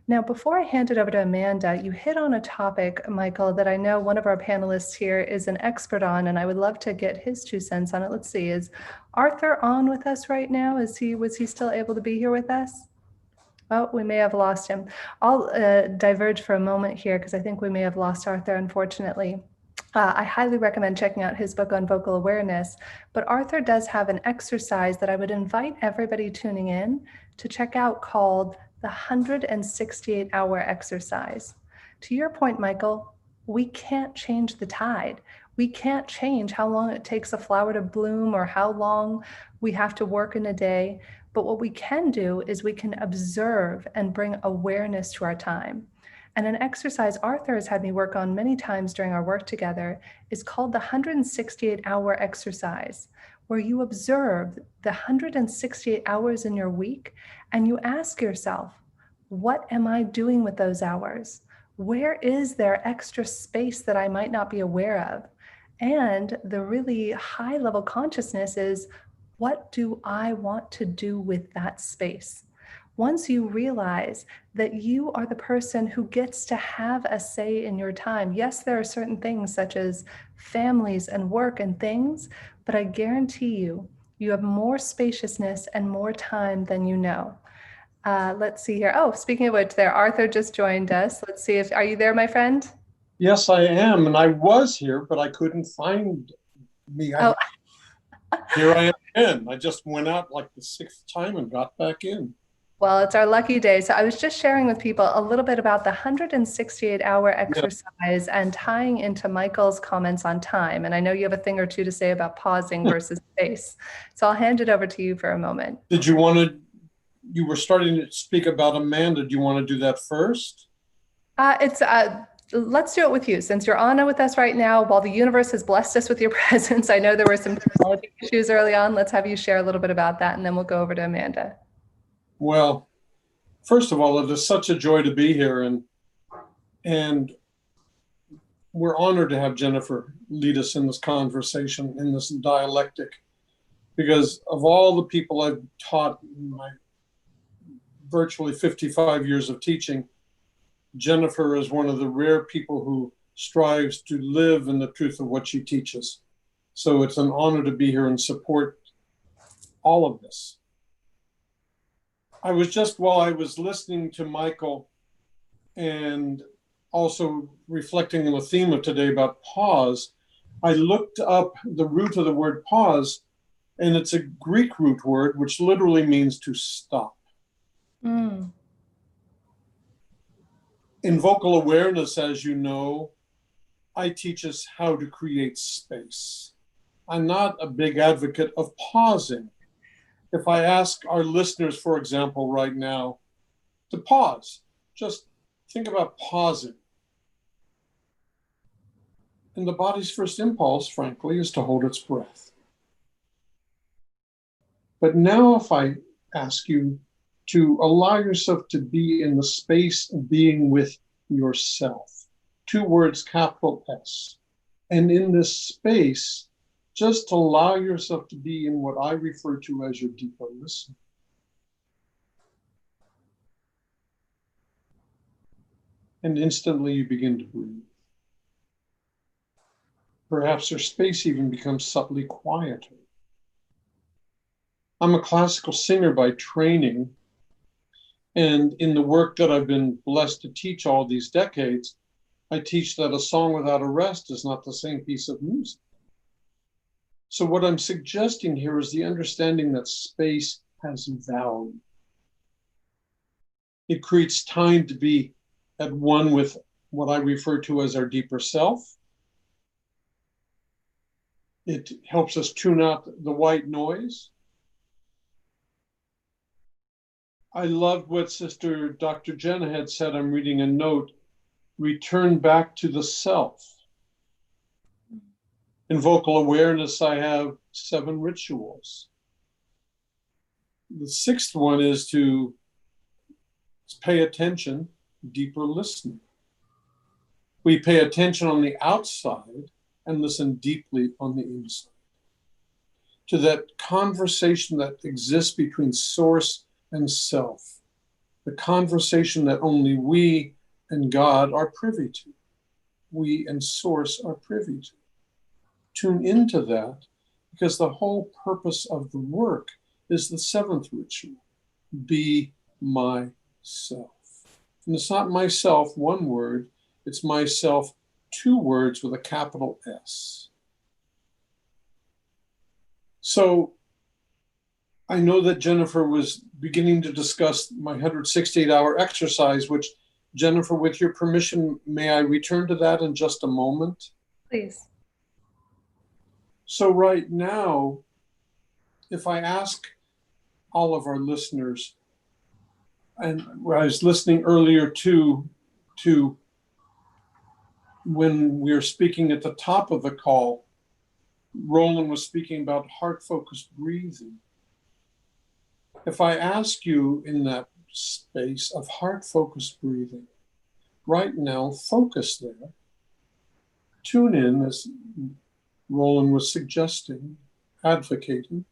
Now, before I hand it over to Amanda, you hit on a topic, Michael, that I know one of our panelists here is an expert on, and I would love to get his 2 cents on it. Let's see, is Arthur on with us right now? Was he still able to be here with us? Oh, we may have lost him. I'll diverge for a moment here because I think we may have lost Arthur, unfortunately. I highly recommend checking out his book on vocal awareness, but Arthur does have an exercise that I would invite everybody tuning in to check out called the 168-hour exercise. To your point, Michael, we can't change the tide. We can't change how long it takes a flower to bloom or how long we have to work in a day. But what we can do is we can observe and bring awareness to our time. And an exercise Arthur has had me work on many times during our work together is called the 168-hour exercise, where you observe the 168 hours in your week and you ask yourself, what am I doing with those hours? Where is there extra space that I might not be aware of? And the really high level consciousness is, what do I want to do with that space? Once you realize that you are the person who gets to have a say in your time, yes, there are certain things such as families and work and things, but I guarantee you, you have more spaciousness and more time than you know. Let's see here. Oh, speaking of which, there, Arthur just joined us. Let's see if, are you there, my friend? Yes, I am. And I was here, but I couldn't find me. Here I am again. I just went out like the 6th time and got back in. Well, it's our lucky day. So I was just sharing with people a little bit about the 168-hour exercise and tying into Michael's comments on time. And I know you have a thing or two to say about pausing versus space. So I'll hand it over to you for a moment. Did you want to, you were starting to speak about Amanda. Do you want to do that first? Let's do it with you. Since you're on with us right now, while the universe has blessed us with your presence, I know there were some technology issues early on. Let's have you share a little bit about that, and then we'll go over to Amanda. Well, first of all, it is such a joy to be here, and we're honored to have Jennifer lead us in this conversation, in this dialectic, because of all the people I've taught in my virtually 55 years of teaching, Jennifer is one of the rare people who strives to live in the truth of what she teaches. So it's an honor to be here and support all of this. While I was listening to Michael and also reflecting on the theme of today about pause, I looked up the root of the word pause, and it's a Greek root word, which literally means to stop. Mm. In vocal awareness, as you know, I teach us how to create space. I'm not a big advocate of pausing. If I ask our listeners, for example, right now, to pause, just think about pausing. And the body's first impulse, frankly, is to hold its breath. But now if I ask you to allow yourself to be in the space of being with yourself, 2 words, capital S. And in this space, just allow yourself to be in what I refer to as your deeper listening. And instantly you begin to breathe. Perhaps your space even becomes subtly quieter. I'm a classical singer by training, and in the work that I've been blessed to teach all these decades, I teach that a song without a rest is not the same piece of music. So what I'm suggesting here is the understanding that space has value. It creates time to be at one with what I refer to as our deeper self. It helps us tune out the white noise. I loved what Sister Dr. Jenna had said. I'm reading a note, return back to the self. In vocal awareness, I have 7 rituals. The 6th one is to pay attention, deeper listening. We pay attention on the outside and listen deeply on the inside. To that conversation that exists between source and self, the conversation that only we and God are privy to, we and source are privy to. Tune into that, because the whole purpose of the work is the 7th ritual, be myself. And it's not myself, 1 word, it's myself, 2 words with a capital S. So I know that Jennifer was beginning to discuss my 168-hour exercise, which, Jennifer, with your permission, may I return to that in just a moment? Please. So right now, if I ask all of our listeners, and I was listening earlier to when we were speaking at the top of the call, Rollin was speaking about heart-focused breathing. If I ask you in that space of heart-focused breathing, right now, focus there, tune in, as Rollin was suggesting, advocating,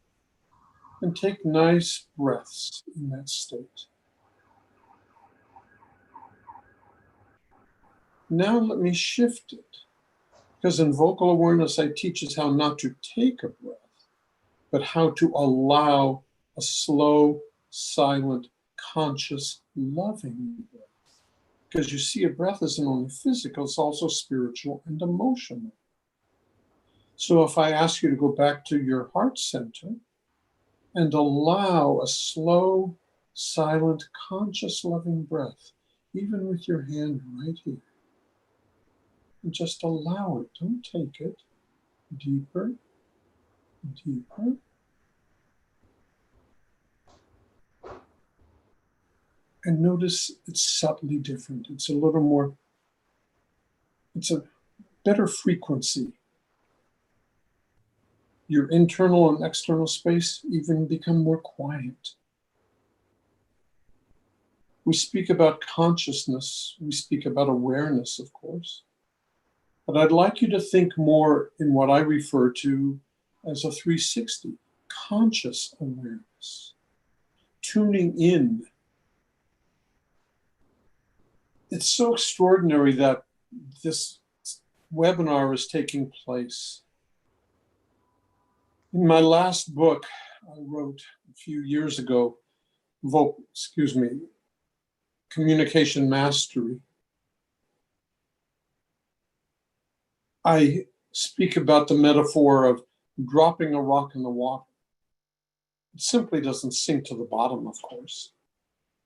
and take nice breaths in that state. Now let me shift it, because in vocal awareness, I teach us how not to take a breath, but how to allow a slow, silent, conscious, loving breath. Because you see, a breath isn't only physical, it's also spiritual and emotional. So if I ask you to go back to your heart center and allow a slow, silent, conscious, loving breath, even with your hand right here, and just allow it, don't take it, deeper, deeper. And notice it's subtly different. It's a little more, it's a better frequency. Your internal and external space even become more quiet. We speak about consciousness. We speak about awareness, of course. But I'd like you to think more in what I refer to as a 360, conscious awareness, tuning in. It's so extraordinary that this webinar is taking place. In my last book, I wrote a few years ago, Communication Mastery. I speak about the metaphor of dropping a rock in the water. It simply doesn't sink to the bottom, of course.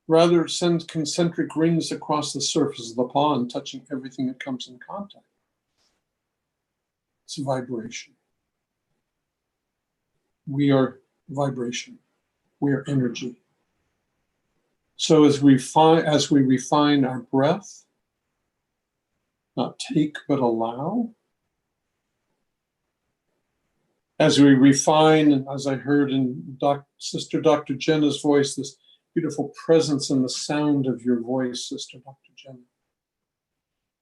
Rather, it sends concentric rings across the surface of the pond, touching everything it comes in contact. It's vibration. We are vibration. We are energy. So as we refine our breath, not take but allow, as we refine, as I heard in Sister Dr. Jenna's voice, this beautiful presence in the sound of your voice, Sister Dr. Jenna.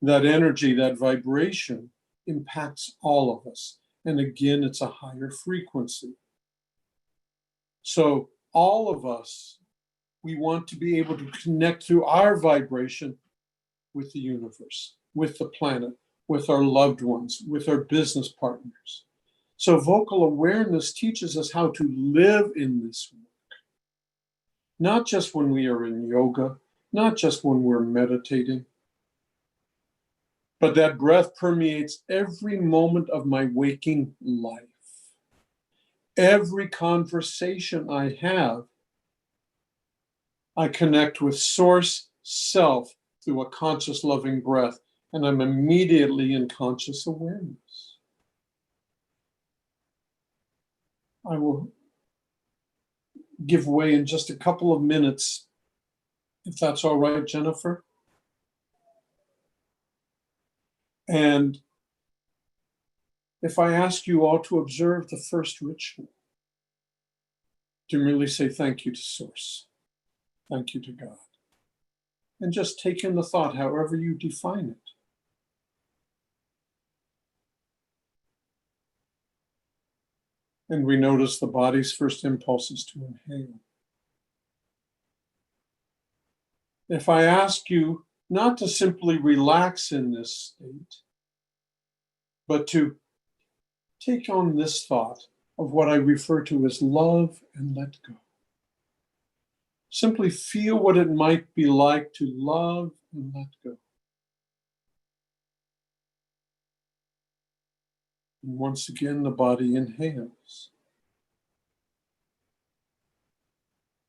That energy, that vibration impacts all of us. And again, it's a higher frequency. So all of us, we want to be able to connect through our vibration with the universe, with the planet, with our loved ones, with our business partners. So vocal awareness teaches us how to live in this work. Not just when we are in yoga, not just when we're meditating, but that breath permeates every moment of my waking life. Every conversation I have, I connect with Source Self through a conscious, loving breath, and I'm immediately in conscious awareness. I will give way in just a couple of minutes, if that's all right, Jennifer. And if I ask you all to observe the first ritual, to merely say thank you to Source, thank you to God, and just take in the thought however you define it. And we notice the body's first impulse is to inhale. If I ask you not to simply relax in this state, but to take on this thought of what I refer to as love and let go. Simply feel what it might be like to love and let go. And once again, the body inhales.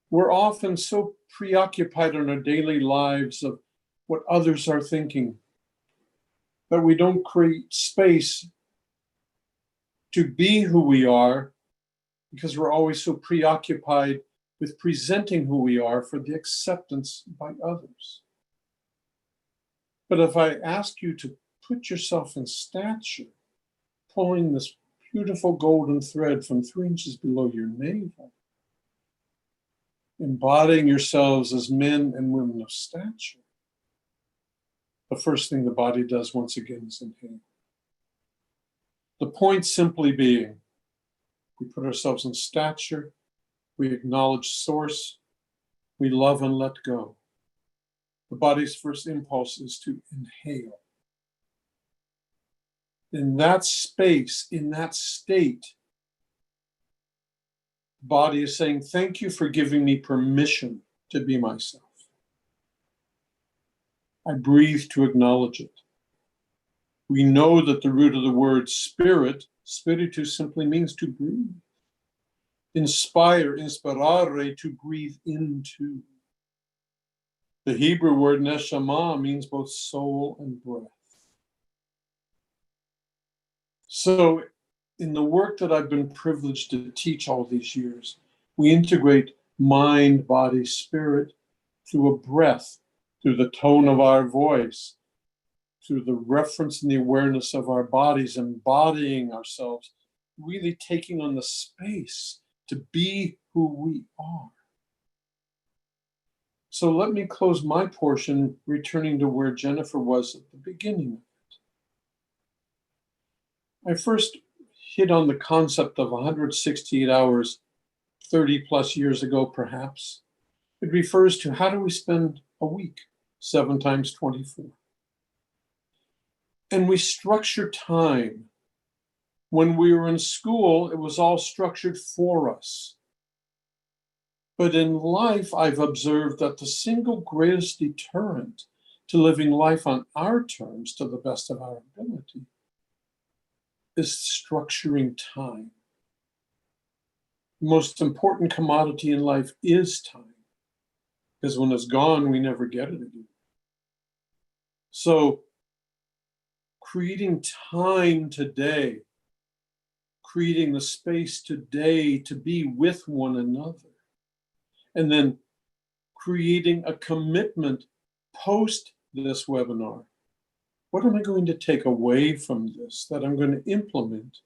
We're often so preoccupied in our daily lives of what others are thinking that we don't create space to be who we are because we're always so preoccupied with presenting who we are for the acceptance by others. But if I ask you to put yourself in stature, pulling this beautiful golden thread from 3 inches below your navel, embodying yourselves as men and women of stature, the first thing the body does once again is inhale. The point simply being, we put ourselves in stature, we acknowledge Source, we love and let go. The body's first impulse is to inhale. In that space, in that state, the body is saying, thank you for giving me permission to be myself. I breathe to acknowledge it. We know that the root of the word spirit, spiritus, simply means to breathe. Inspire, inspirare, to breathe into. The Hebrew word neshama means both soul and breath. So in the work that I've been privileged to teach all these years, we integrate mind, body, spirit through a breath, through the tone of our voice, through the reference and the awareness of our bodies, embodying ourselves, really taking on the space to be who we are. So let me close my portion, returning to where Jennifer was at the beginning of it. I first hit on the concept of 168 hours 30 plus years ago, perhaps. It refers to how do we spend a week, 7 times 24. And we structure time. When we were in school, it was all structured for us. But in life, I've observed that the single greatest deterrent to living life on our terms to the best of our ability is structuring time. The most important commodity in life is time, because when it's gone, we never get it again. So creating time today, creating the space today to be with one another, and then creating a commitment post this webinar. What am I going to take away from this that I'm going to implement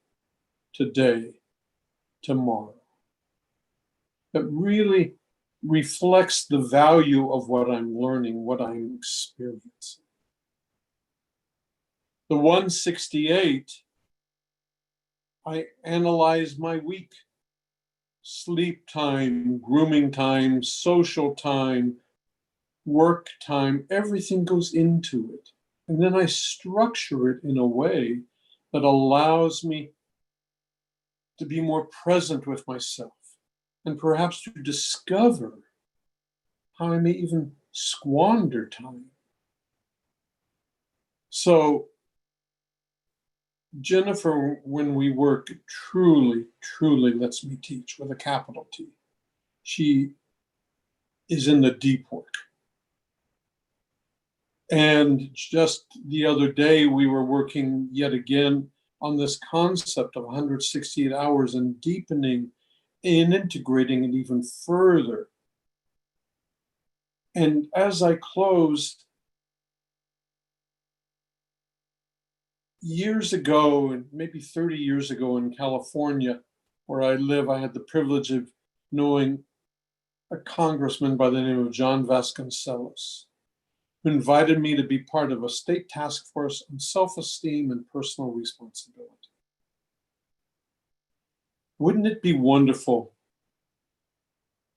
today, tomorrow? That really reflects the value of what I'm learning, what I'm experiencing. The 168, I analyze my week. Sleep time, grooming time, social time, work time, everything goes into it. And then I structure it in a way that allows me to be more present with myself and perhaps to discover how I may even squander time. So Jennifer, when we work, truly lets me teach with a capital T. She is in the deep work. And just the other day, we were working yet again on this concept of 168 hours and deepening and integrating it even further. And as I closed, years ago, and maybe 30 years ago in California, where I live, I had the privilege of knowing a congressman by the name of John Vasconcellos, who invited me to be part of a state task force on self-esteem and personal responsibility. Wouldn't it be wonderful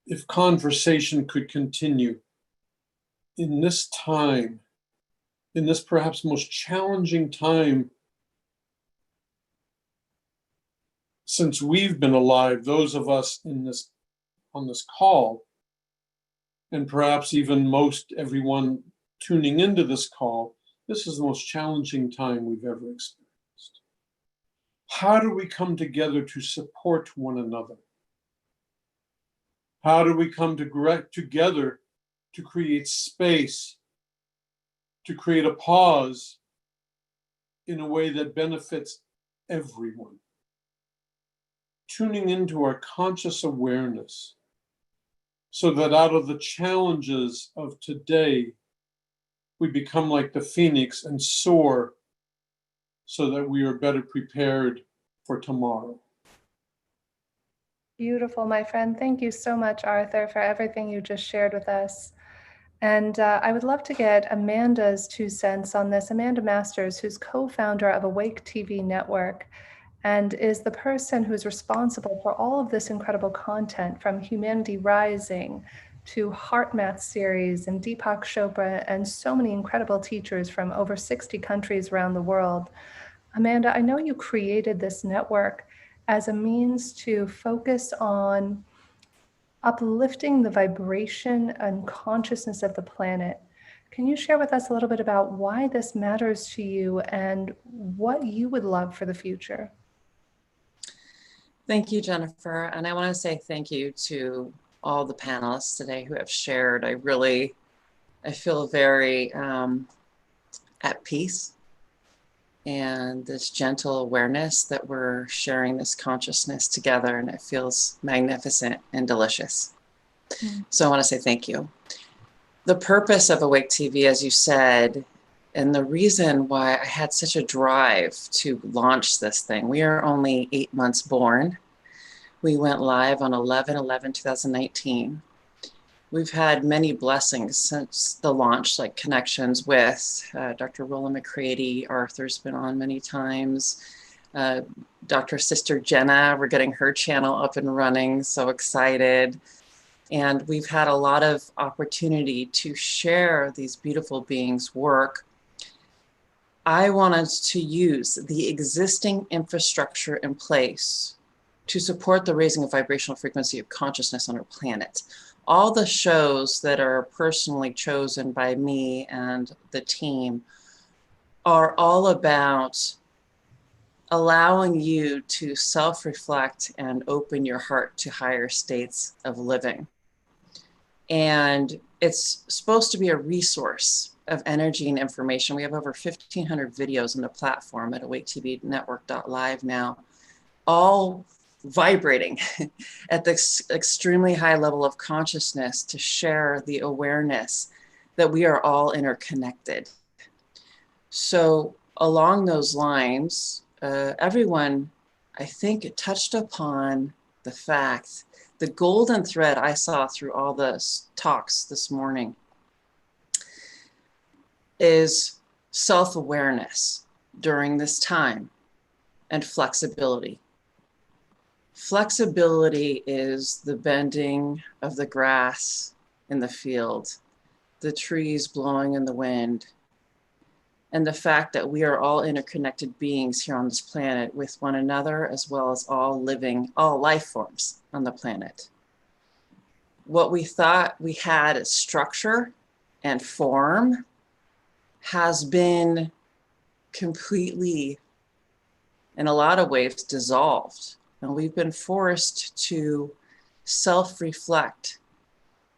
if conversation could continue in this time, in this perhaps most challenging time since we've been alive, those of us on this call, and perhaps even most everyone tuning into this call, this is the most challenging time we've ever experienced. How do we come together to support one another? How do we come together to create space, to create a pause in a way that benefits everyone? Tuning into our conscious awareness so that out of the challenges of today, we become like the phoenix and soar so that we are better prepared for tomorrow. Beautiful, my friend. Thank you so much, Arthur, for everything you just shared with us. And I would love to get Amanda's 2 cents on this. Amanda Masters, who's co-founder of Awake TV Network, and is the person who's responsible for all of this incredible content, from Humanity Rising to Heart Math series and Deepak Chopra and so many incredible teachers from over 60 countries around the world. Amanda, I know you created this network as a means to focus on uplifting the vibration and consciousness of the planet. Can you share with us a little bit about why this matters to you and what you would love for the future? Thank you, Jennifer. And I want to say thank you to all the panelists today who have shared. I feel very at peace, and this gentle awareness that we're sharing this consciousness together, and it feels magnificent and delicious. So I want to say thank you. The purpose of Awake TV, as you said, and the reason why I had such a drive to launch this thing, we are only 8 months born. We went live on 11/11/2019. We've had many blessings since the launch, like connections with Dr. Rollin McCraty. Arthur's been on many times. Dr. Sister Jenna, we're getting her channel up and running, so excited. And we've had a lot of opportunity to share these beautiful beings' work. I wanted to use the existing infrastructure in place to support the raising of vibrational frequency of consciousness on our planet. All the shows that are personally chosen by me and the team are all about allowing you to self-reflect and open your heart to higher states of living. And it's supposed to be a resource of energy and information. We have over 1,500 videos on the platform at awaketvnetwork.live now, all vibrating at the extremely high level of consciousness to share the awareness that we are all interconnected. So along those lines, everyone, I think, touched upon the fact, the golden thread I saw through all the talks this morning is self-awareness during this time and flexibility. Flexibility is the bending of the grass in the field, the trees blowing in the wind, and the fact that we are all interconnected beings here on this planet with one another, as well as all life forms on the planet. What we thought we had as structure and form has been completely, in a lot of ways, dissolved. And we've been forced to self-reflect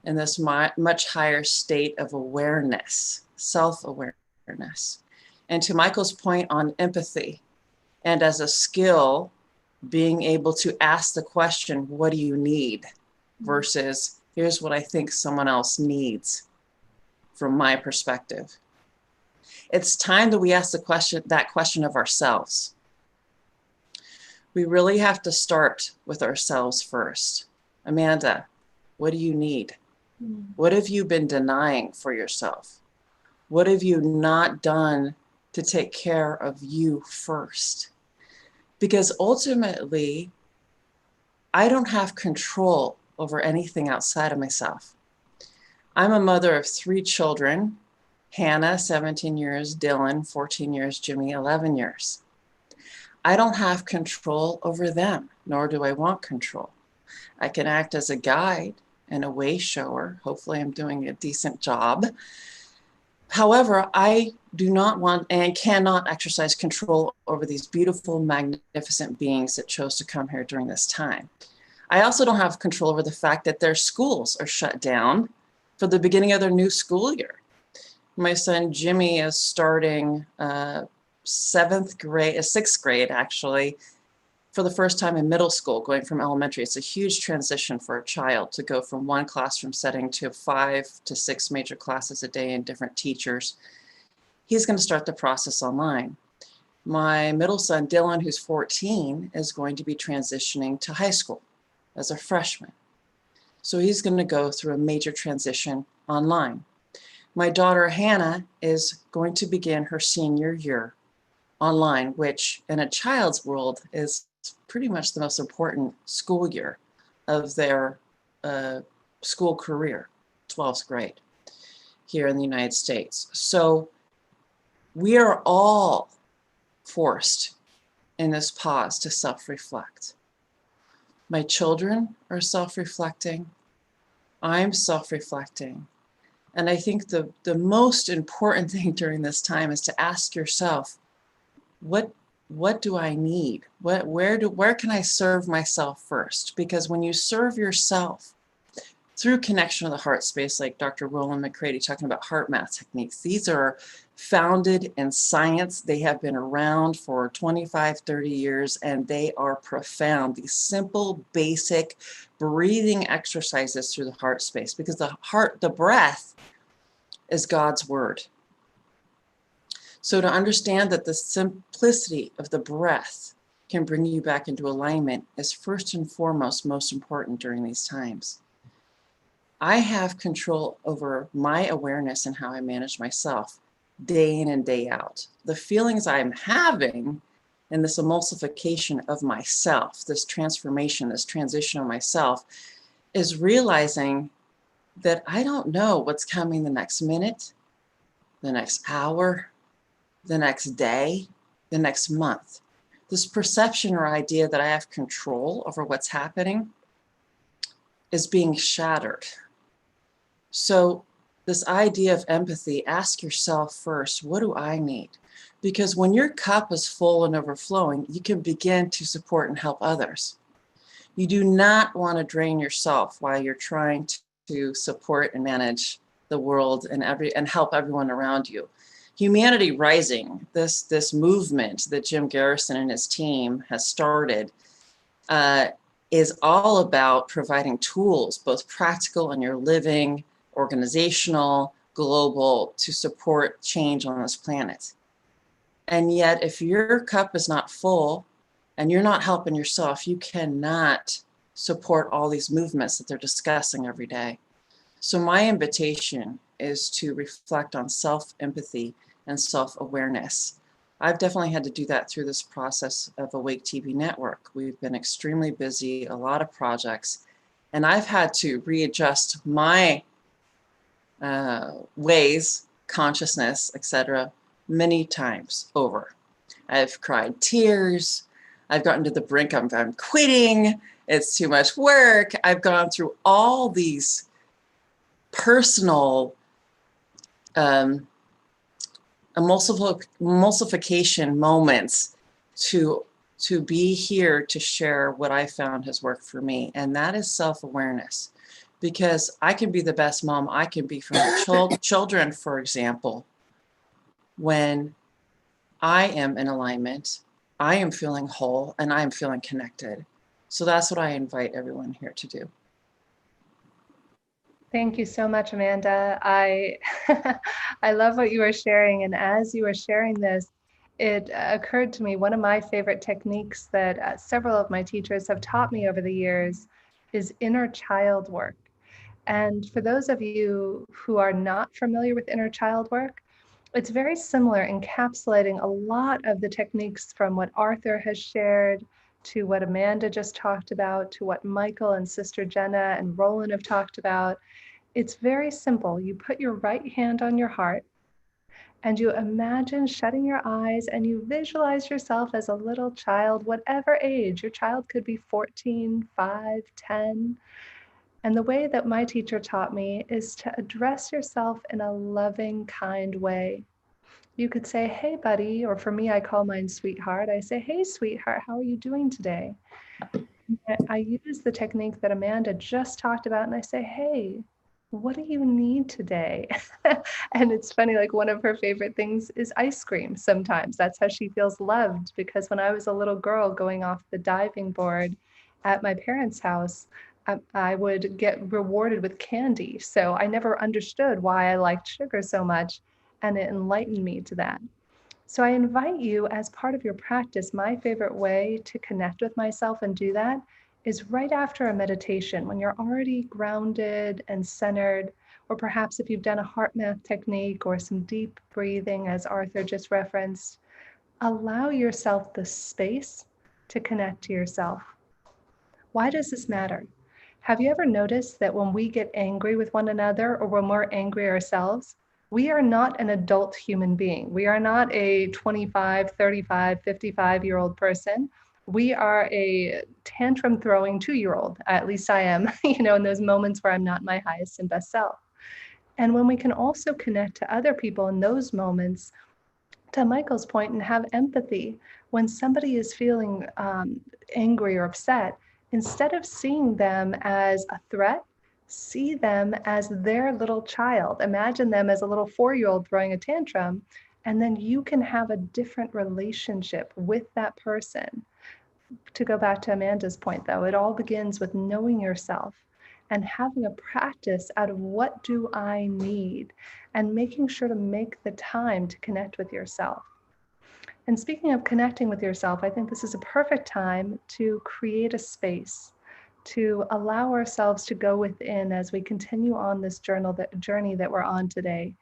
in this much higher state of awareness, self-awareness. And to Michael's point on empathy, and as a skill, being able to ask the question, what do you need? Versus, here's what I think someone else needs from my perspective. It's time that we ask that question of ourselves. We really have to start with ourselves first. Amanda, what do you need? What have you been denying for yourself? What have you not done to take care of you first? Because ultimately, I don't have control over anything outside of myself. I'm a mother of 3 children, Hannah, 17 years, Dylan, 14 years, Jimmy, 11 years. I don't have control over them, nor do I want control. I can act as a guide and a way shower. Hopefully I'm doing a decent job. However, I do not want and cannot exercise control over these beautiful, magnificent beings that chose to come here during this time. I also don't have control over the fact that their schools are shut down for the beginning of their new school year. My son Jimmy is starting 6th grade actually, for the first time in middle school, going from elementary. It's a huge transition for a child to go from one classroom setting to 5 to 6 major classes a day and different teachers. He's going to start the process online. My middle son, Dylan, who's 14, is going to be transitioning to high school as a freshman. So he's going to go through a major transition online. My daughter, Hannah, is going to begin her senior year online, which in a child's world is pretty much the most important school year of their school career, 12th grade here in the United States. So we are all forced in this pause to self-reflect. My children are self-reflecting. I'm self-reflecting. And I think the most important thing during this time is to ask yourself, what do I need? Where can I serve myself first? Because when you serve yourself through connection to the heart space, like Dr. Rollin McCraty talking about heart math techniques, these are founded in science. They have been around for 25, 30 years, and they are profound. These simple, basic breathing exercises through the heart space, because the breath is God's word. So to understand that the simplicity of the breath can bring you back into alignment is first and foremost most important during these times. I have control over my awareness and how I manage myself day in and day out. The feelings I'm having and this emulsification of myself, this transformation, this transition of myself, is realizing that I don't know what's coming the next minute, the next hour, the next day, the next month. this perception or idea that I have control over what's happening is being shattered. So this idea of empathy, ask yourself first, what do I need? Because when your cup is full and overflowing, you can begin to support and help others. You do not want to drain yourself while you're trying to support and manage the world and help everyone around you. Humanity Rising, this movement that Jim Garrison and his team has started, is all about providing tools, both practical in your living, organizational, global, to support change on this planet. And yet, if your cup is not full and you're not helping yourself, you cannot support all these movements that they're discussing every day. So my invitation is to reflect on self-empathy and self-awareness. I've definitely had to do that through this process of Awake TV Network. We've been extremely busy, a lot of projects, and I've had to readjust my ways, consciousness, etc., many times over. I've cried tears. I've gotten to the brink of I'm quitting. It's too much work. I've gone through all these personal emulsification moments to be here to share what I found has worked for me. And that is self-awareness, because I can be the best mom I can be for my children, for example, when I am in alignment, I am feeling whole, and I am feeling connected. So that's what I invite everyone here to do. Thank you so much, Amanda. I love what you were sharing. And as you were sharing this, it occurred to me, one of my favorite techniques that several of my teachers have taught me over the years is inner child work. And for those of you who are not familiar with inner child work, it's very similar, encapsulating a lot of the techniques from what Arthur has shared, to what Amanda just talked about, to what Michael and Sister Jenna and Rollin have talked about. It's very simple. You put your right hand on your heart and you imagine shutting your eyes and you visualize yourself as a little child, whatever age. Your child could be 14, 5, 10. And the way that my teacher taught me is to address yourself in a loving, kind way. You could say, hey, buddy, or for me, I call mine sweetheart. I say, hey, sweetheart, how are you doing today? I use the technique that Amanda just talked about, and I say, hey, what do you need today? And it's funny, like one of her favorite things is ice cream sometimes. That's how she feels loved, because when I was a little girl going off the diving board at my parents' house, I would get rewarded with candy. So I never understood why I liked sugar so much, and it enlightened me to that. So I invite you, as part of your practice, my favorite way to connect with myself and do that is right after a meditation, when you're already grounded and centered, or perhaps if you've done a heart math technique or some deep breathing, as Arthur just referenced, allow yourself the space to connect to yourself. Why does this matter? Have you ever noticed that when we get angry with one another, or when we're angry ourselves, we are not an adult human being. We are not a 25, 35, 55-year-old person. We are a tantrum throwing 2-year-old. At least I am, in those moments where I'm not my highest and best self. And when we can also connect to other people in those moments, to Michael's point, and have empathy, when somebody is feeling angry or upset, instead of seeing them as a threat, see them as their little child. Imagine them as a little 4-year-old throwing a tantrum, and then you can have a different relationship with that person. To go back to Amanda's point, though, it all begins with knowing yourself and having a practice out of what do I need, and making sure to make the time to connect with yourself. And speaking of connecting with yourself, I think this is a perfect time to create a space to allow ourselves to go within as we continue on this journey that we're on today.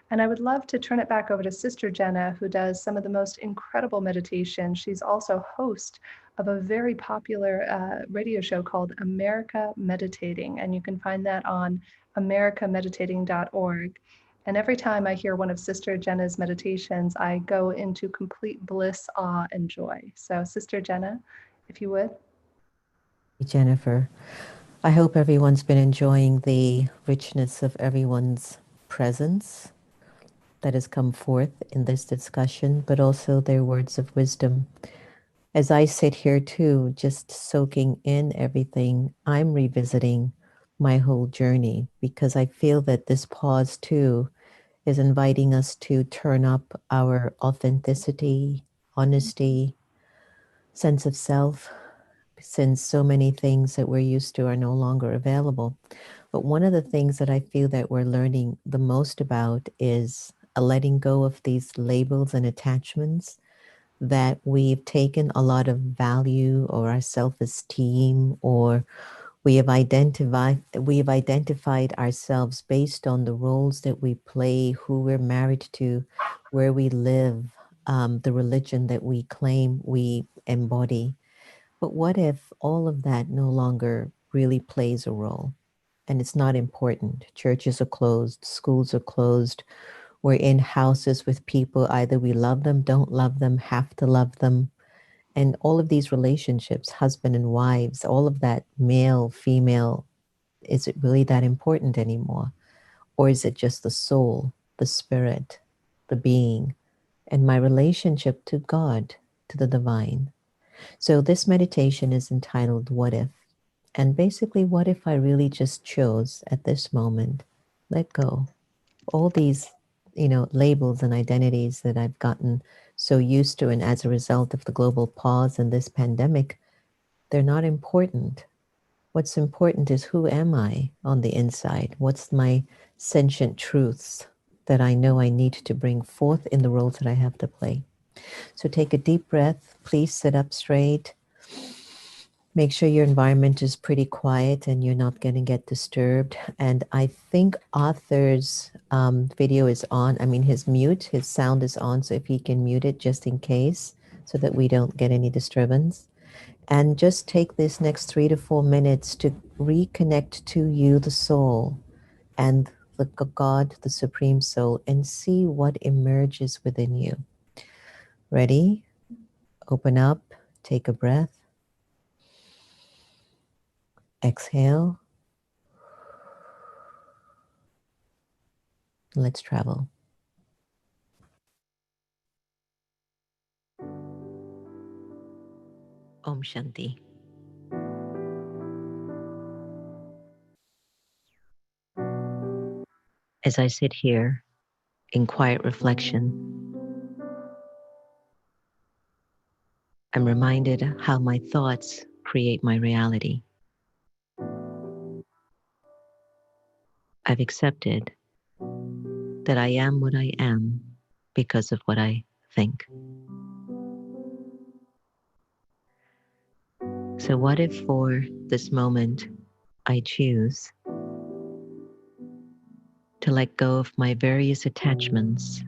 And I would love to turn it back over to Sister Jenna, who does some of the most incredible meditation. She's also host of a very popular radio show called America Meditating, and you can find that on americameditating.org. And every time I hear one of Sister Jenna's meditations, I go into complete bliss, awe, and joy. So, Sister Jenna, if you would. Jennifer, I hope everyone's been enjoying the richness of everyone's presence that has come forth in this discussion, but also their words of wisdom. As I sit here too, just soaking in everything, I'm revisiting my whole journey because I feel that this pause too is inviting us to turn up our authenticity, honesty, sense of self, since so many things that we're used to are no longer available. But one of the things that I feel that we're learning the most about is a letting go of these labels and attachments that we've taken a lot of value or our self-esteem, or we've identified ourselves based on the roles that we play, who we're married to, where we live, the religion that we claim we embody. But what if all of that no longer really plays a role and it's not important? Churches are closed, schools are closed. We're in houses with people, either we love them, don't love them, have to love them. And all of these relationships, husband and wives, all of that male, female, is it really that important anymore? Or is it just the soul, the spirit, the being, and my relationship to God, to the divine? So this meditation is entitled What If? And basically, what if I really just chose at this moment, let go? All these, labels and identities that I've gotten so used to, and as a result of the global pause and this pandemic, they're not important. What's important is, who am I on the inside? What's my sentient truths that I know I need to bring forth in the roles that I have to play? So take a deep breath. Please sit up straight. Make sure your environment is pretty quiet and you're not going to get disturbed. And I think Arthur's video is on. His sound is on. So if he can mute it just in case, so that we don't get any disturbance. And just take this next 3 to 4 minutes to reconnect to you, the soul, and the God, the Supreme Soul, and see what emerges within you. Ready? Open up, take a breath. Exhale. Let's travel. Om Shanti. As I sit here in quiet reflection, I'm reminded how my thoughts create my reality. I've accepted that I am what I am because of what I think. So what if for this moment I choose to let go of my various attachments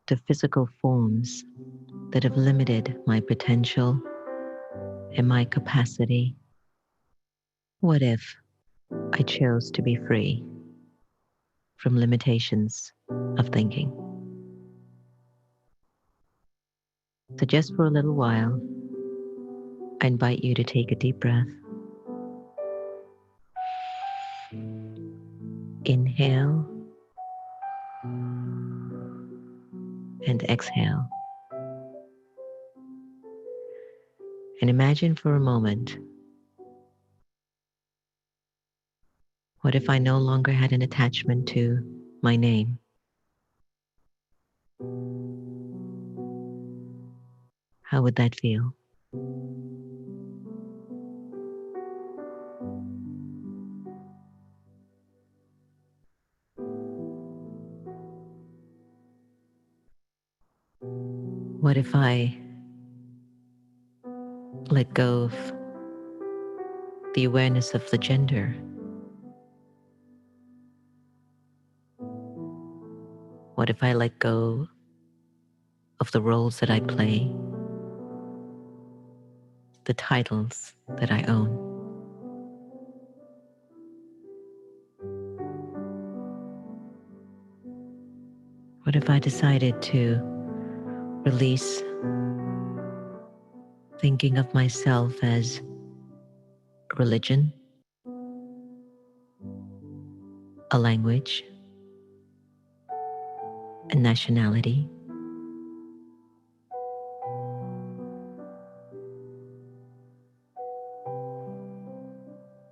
to physical forms that have limited my potential and my capacity? What if I chose to be free from limitations of thinking? So just for a little while, I invite you to take a deep breath. Inhale and exhale. And imagine for a moment, what if I no longer had an attachment to my name? How would that feel? What if I let go of the awareness of the gender? What if I let go of the roles that I play, the titles that I own? What if I decided to release thinking of myself as a religion, a language, a nationality?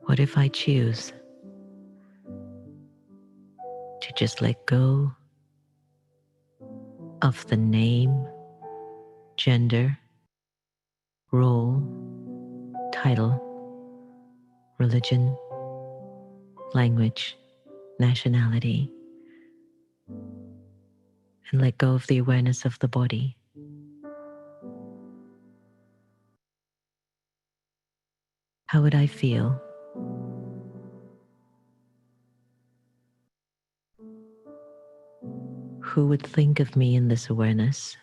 What if I choose to just let go of the name, gender, role, title, religion, language, nationality, and let go of the awareness of the body? How would I feel? Who would think of me in this awareness?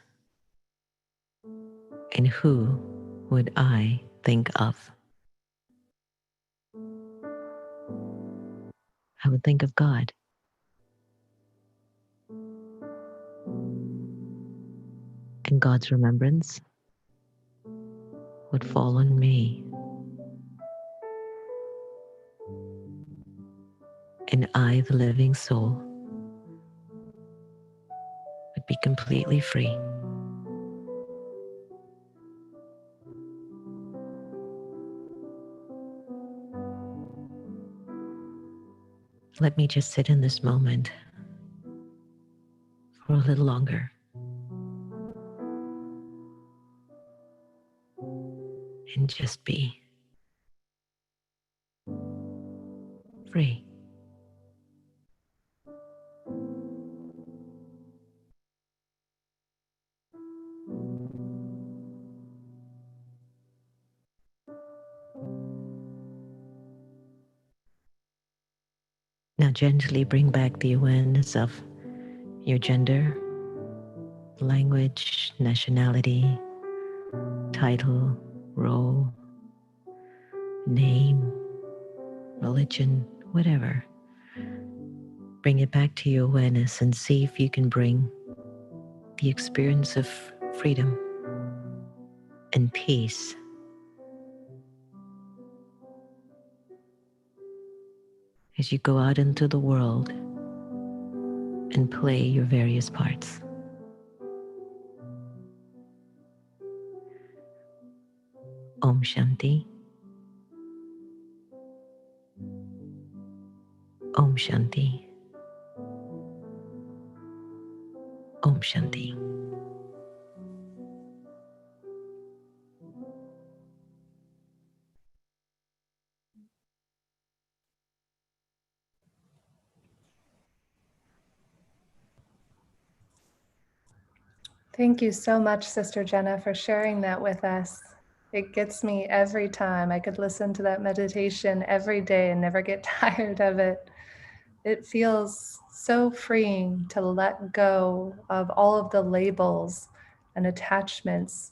And who would I think of? I would think of God. And God's remembrance would fall on me. And I, the living soul, would be completely free. Let me just sit in this moment for a little longer and just be free. Now gently bring back the awareness of your gender, language, nationality, title, role, name, religion, whatever. Bring it back to your awareness and see if you can bring the experience of freedom and peace as you go out into the world and play your various parts. Om Shanti. Om Shanti. Om Shanti. Thank you so much, Sister Jenna, for sharing that with us. It gets me every time. I could listen to that meditation every day and never get tired of it. It feels so freeing to let go of all of the labels and attachments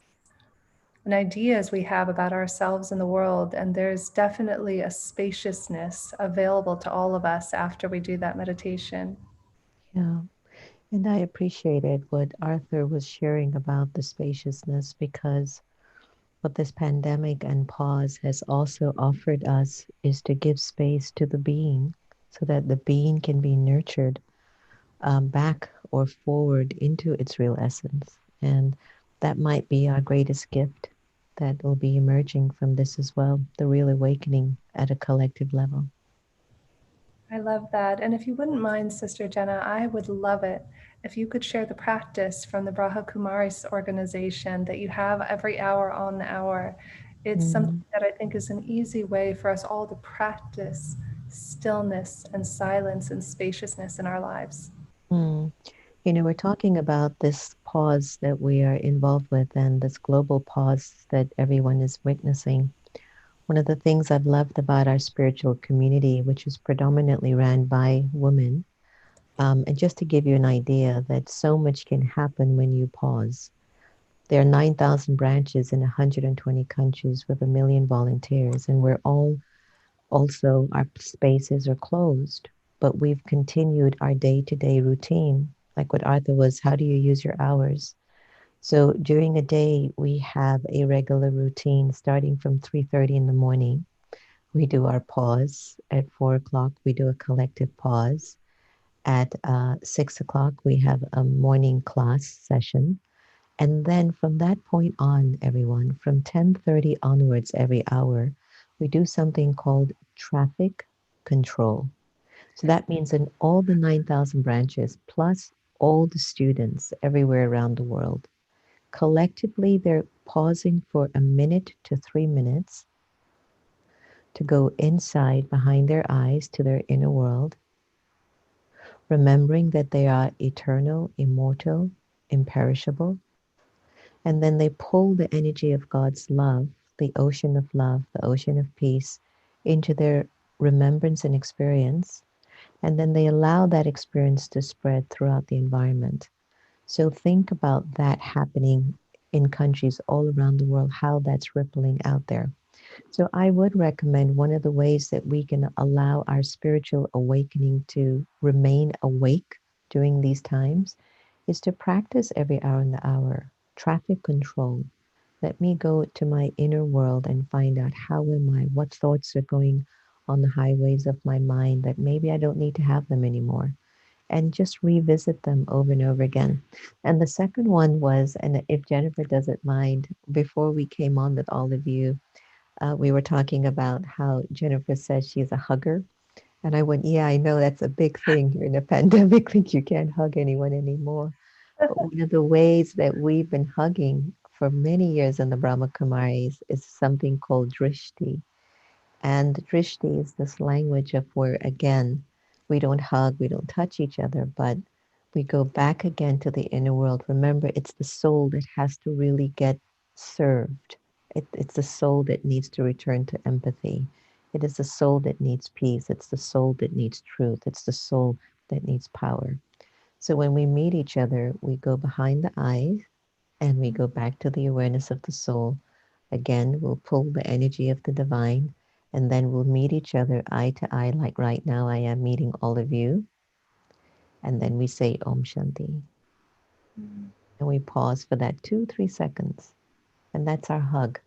and ideas we have about ourselves and the world. And there's definitely a spaciousness available to all of us after we do that meditation. Yeah. And I appreciated what Arthur was sharing about the spaciousness, because what this pandemic and pause has also offered us is to give space to the being so that the being can be nurtured back or forward into its real essence. And that might be our greatest gift that will be emerging from this as well, the real awakening at a collective level. I love that. And if you wouldn't mind, Sister Jenna, I would love it if you could share the practice from the Brahma Kumaris organization that you have every hour on the hour. It's something that I think is an easy way for us all to practice stillness and silence and spaciousness in our lives. You know, we're talking about this pause that we are involved with and this global pause that everyone is witnessing. One of the things I've loved about our spiritual community, which is predominantly ran by women, and just to give you an idea that so much can happen when you pause. There are 9,000 branches in 120 countries with 1 million volunteers, and we're all also, our spaces are closed, but we've continued our day-to-day routine like what Arthur was, how do you use your hours? So during a day, we have a regular routine starting from 3:30 in the morning. We do our pause. At 4 o'clock, we do a collective pause. At 6 o'clock, we have a morning class session. And then from that point on, everyone, from 10:30 onwards every hour, we do something called traffic control. So that means in all the 9,000 branches, plus all the students everywhere around the world, collectively, they're pausing for a minute to 3 minutes to go inside behind their eyes to their inner world, remembering that they are eternal, immortal, imperishable. And then they pull the energy of God's love, the ocean of love, the ocean of peace, into their remembrance and experience. And then they allow that experience to spread throughout the environment. So think about that happening in countries all around the world, how that's rippling out there. So I would recommend one of the ways that we can allow our spiritual awakening to remain awake during these times is to practice every hour in the hour traffic control. Let me go to my inner world and find out how am I, what thoughts are going on the highways of my mind that maybe I don't need to have them anymore, and just revisit them over and over again. And the second one was, and if Jennifer doesn't mind, before we came on with all of you, we were talking about how Jennifer says she's a hugger. And I went, yeah, I know that's a big thing during the pandemic, think you can't hug anyone anymore. But one of the ways that we've been hugging for many years in the Brahma Kumaris is something called drishti. And drishti is this language of where, again, we don't hug, we don't touch each other, but we go back again to the inner world. Remember, it's the soul that has to really get served. It's the soul that needs to return to empathy. It is the soul that needs peace. It's the soul that needs truth. It's the soul that needs power. So when we meet each other, we go behind the eyes and we go back to the awareness of the soul. Again, we'll pull the energy of the divine, and then we'll meet each other eye to eye, like right now I am meeting all of you. And then we say Om Shanti. And we pause for that 2-3 seconds. And that's our hug.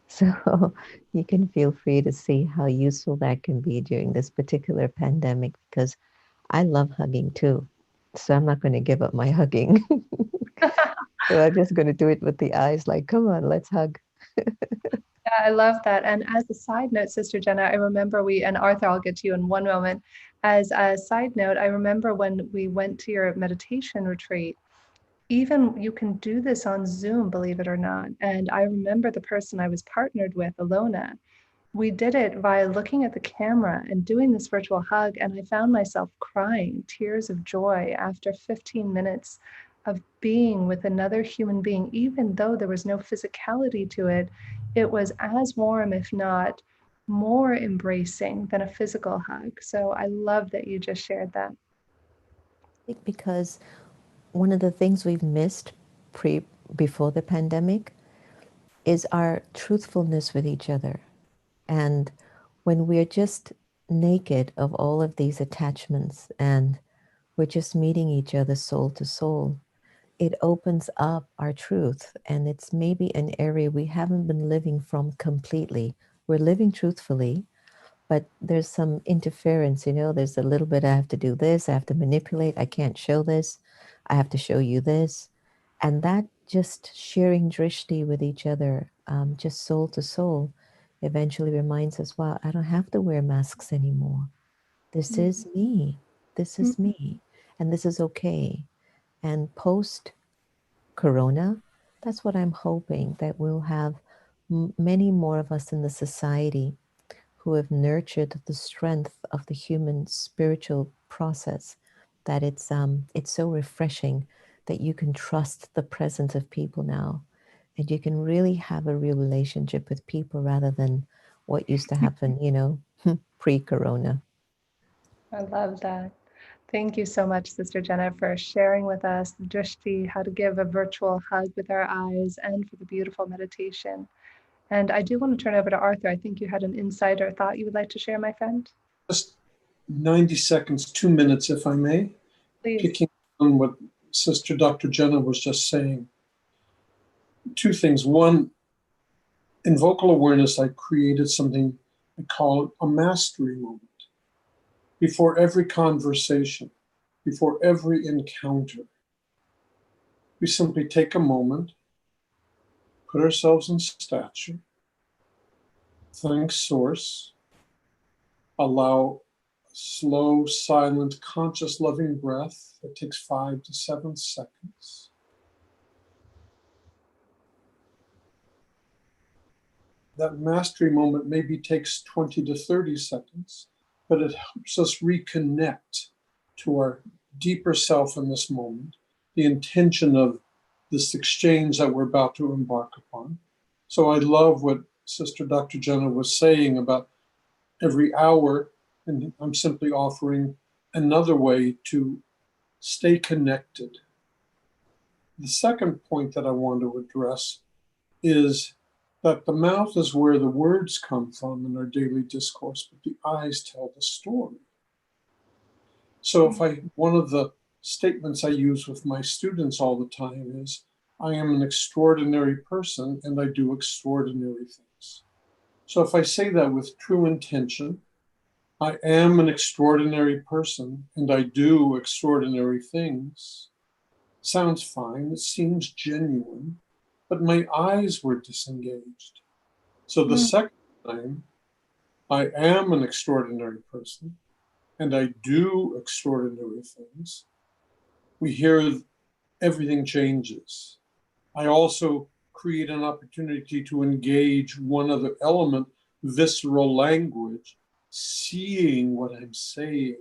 So you can feel free to see how useful that can be during this particular pandemic, because I love hugging too. So I'm not going to give up my hugging. So I'm just going to do it with the eyes like, come on, let's hug. Yeah, I love that. And as a side note, Sister Jenna, I remember and Arthur, I'll get to you in one moment. As a side note, I remember when we went to your meditation retreat, even you can do this on Zoom, believe it or not. And I remember the person I was partnered with, Alona, we did it via looking at the camera and doing this virtual hug. And I found myself crying tears of joy after 15 minutes of being with another human being, even though there was no physicality to it. It was as warm, if not more embracing than a physical hug. So I love that you just shared that. Because one of the things we've missed before the pandemic is our truthfulness with each other. And when we're just naked of all of these attachments and we're just meeting each other soul to soul, it opens up our truth. And it's maybe an area we haven't been living from completely. We're living truthfully, but there's some interference, there's a little bit, I have to do this, I have to manipulate, I can't show this, I have to show you this. And that just sharing drishti with each other, just soul to soul, eventually reminds us, wow, I don't have to wear masks anymore. This is me. This is me. And this is okay. And post Corona, that's what I'm hoping, that we'll have many more of us in the society who have nurtured the strength of the human spiritual process, that it's so refreshing that you can trust the presence of people now, and you can really have a real relationship with people rather than what used to happen, pre-corona. I love that. Thank you so much, Sister Jenna, for sharing with us the drishti, how to give a virtual hug with our eyes, and for the beautiful meditation. And I do want to turn over to Arthur. I think you had an insight or thought you would like to share, my friend. Just 90 seconds, 2 minutes, if I may. Please. Picking on what Sister Dr. Jenna was just saying. Two things. One, in vocal awareness, I created something I call it a mastery moment. Before every conversation, before every encounter, we simply take a moment, put ourselves in stature, thank Source, allow slow, silent, conscious, loving breath that takes 5 to 7 seconds. That mastery moment maybe takes 20 to 30 seconds, but it helps us reconnect to our deeper self in this moment, the intention of this exchange that we're about to embark upon. So I love what Sister Dr. Jenna was saying about every hour, and I'm simply offering another way to stay connected. The second point that I want to address is that the mouth is where the words come from in our daily discourse, but the eyes tell the story. So one of the statements I use with my students all the time is, I am an extraordinary person and I do extraordinary things. So if I say that with true intention, I am an extraordinary person and I do extraordinary things, sounds fine, it seems genuine, but my eyes were disengaged. So the second time, I am an extraordinary person and I do extraordinary things, we hear everything changes. I also create an opportunity to engage one other element, visceral language, seeing what I'm saying,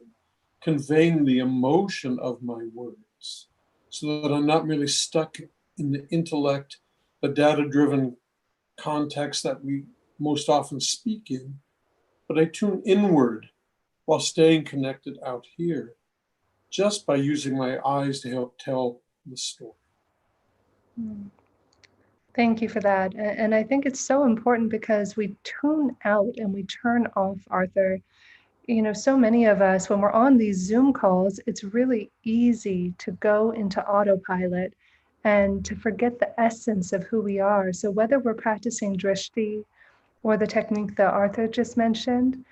conveying the emotion of my words, so that I'm not merely stuck in the intellect, the data-driven context that we most often speak in, but I tune inward while staying connected out here, just by using my eyes to help tell the story. Thank you for that. And I think it's so important because we tune out and we turn off, Arthur. You know, so many of us, when we're on these Zoom calls, it's really easy to go into autopilot and to forget the essence of who we are. So whether we're practicing drishti or the technique that Arthur just mentioned,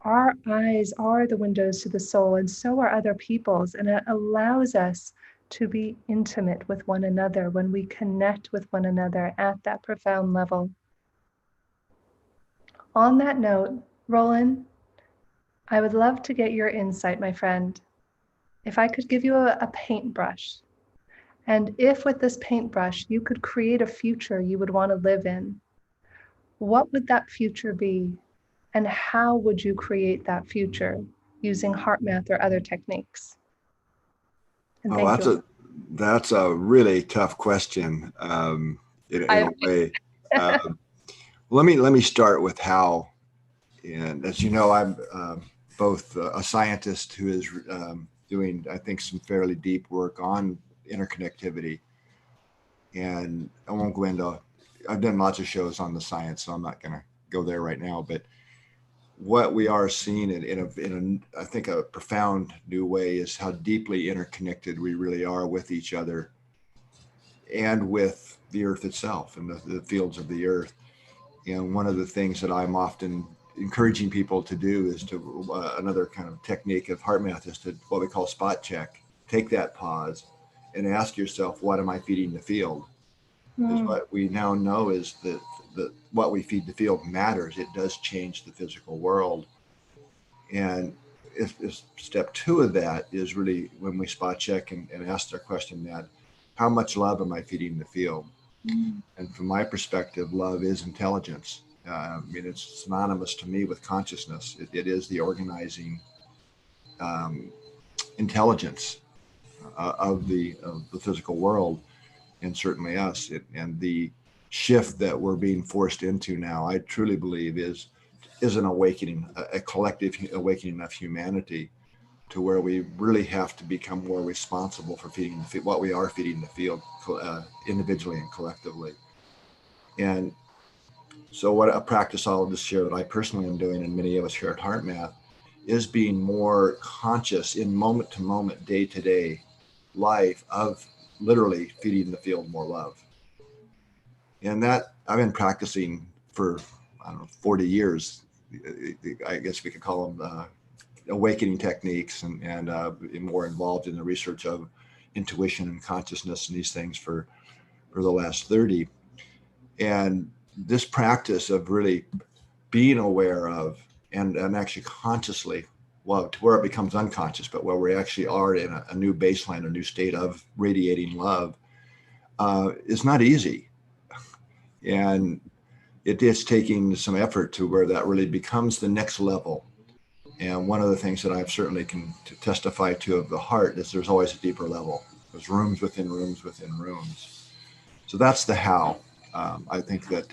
our eyes are the windows to the soul, and so are other people's. And it allows us to be intimate with one another when we connect with one another at that profound level. On that note, Rollin, I would love to get your insight, my friend. If I could give you a paintbrush, and if with this paintbrush you could create a future you would want to live in, what would that future be? And how would you create that future using heart math or other techniques? And thank you. That's a really tough question in a way. Let me start with how. And as you know, I'm both a scientist who is doing, I think, some fairly deep work on interconnectivity. And I won't go into, I've done lots of shows on the science, so I'm not going to go there right now. But what we are seeing in I think, a profound new way is how deeply interconnected we really are with each other and with the earth itself and the fields of the earth. And one of the things that I'm often encouraging people to do is to another kind of technique of heart math is to what we call spot check. Take that pause and ask yourself, what am I feeding the field? Because what we now know is that what we feed the field matters. It does change the physical world. And if step 2 of that is really when we spot check and ask our question that, how much love am I feeding the field? And from my perspective, love is intelligence. I mean, it's synonymous to me with consciousness. It is the organizing intelligence of the physical world, and certainly us. And the shift that we're being forced into now, I truly believe, is an awakening, a collective awakening of humanity, to where we really have to become more responsible for feeding what we are feeding the field, individually and collectively. And so what a practice I'll just share that I personally am doing, and many of us here at Heart Math, is being more conscious in moment to moment, day to day, life of literally feeding the field more love. And that I've been practicing for, I don't know, 40 years. I guess we could call them awakening techniques, and more involved in the research of intuition and consciousness and these things for the last 30. And this practice of really being aware of and actually consciously, well, to where it becomes unconscious, but where we actually are in a new baseline, a new state of radiating love, is not easy. And it is taking some effort to where that really becomes the next level. And one of the things that I've certainly can testify to of the heart is there's always a deeper level. There's rooms within rooms within rooms. So that's the how. I think that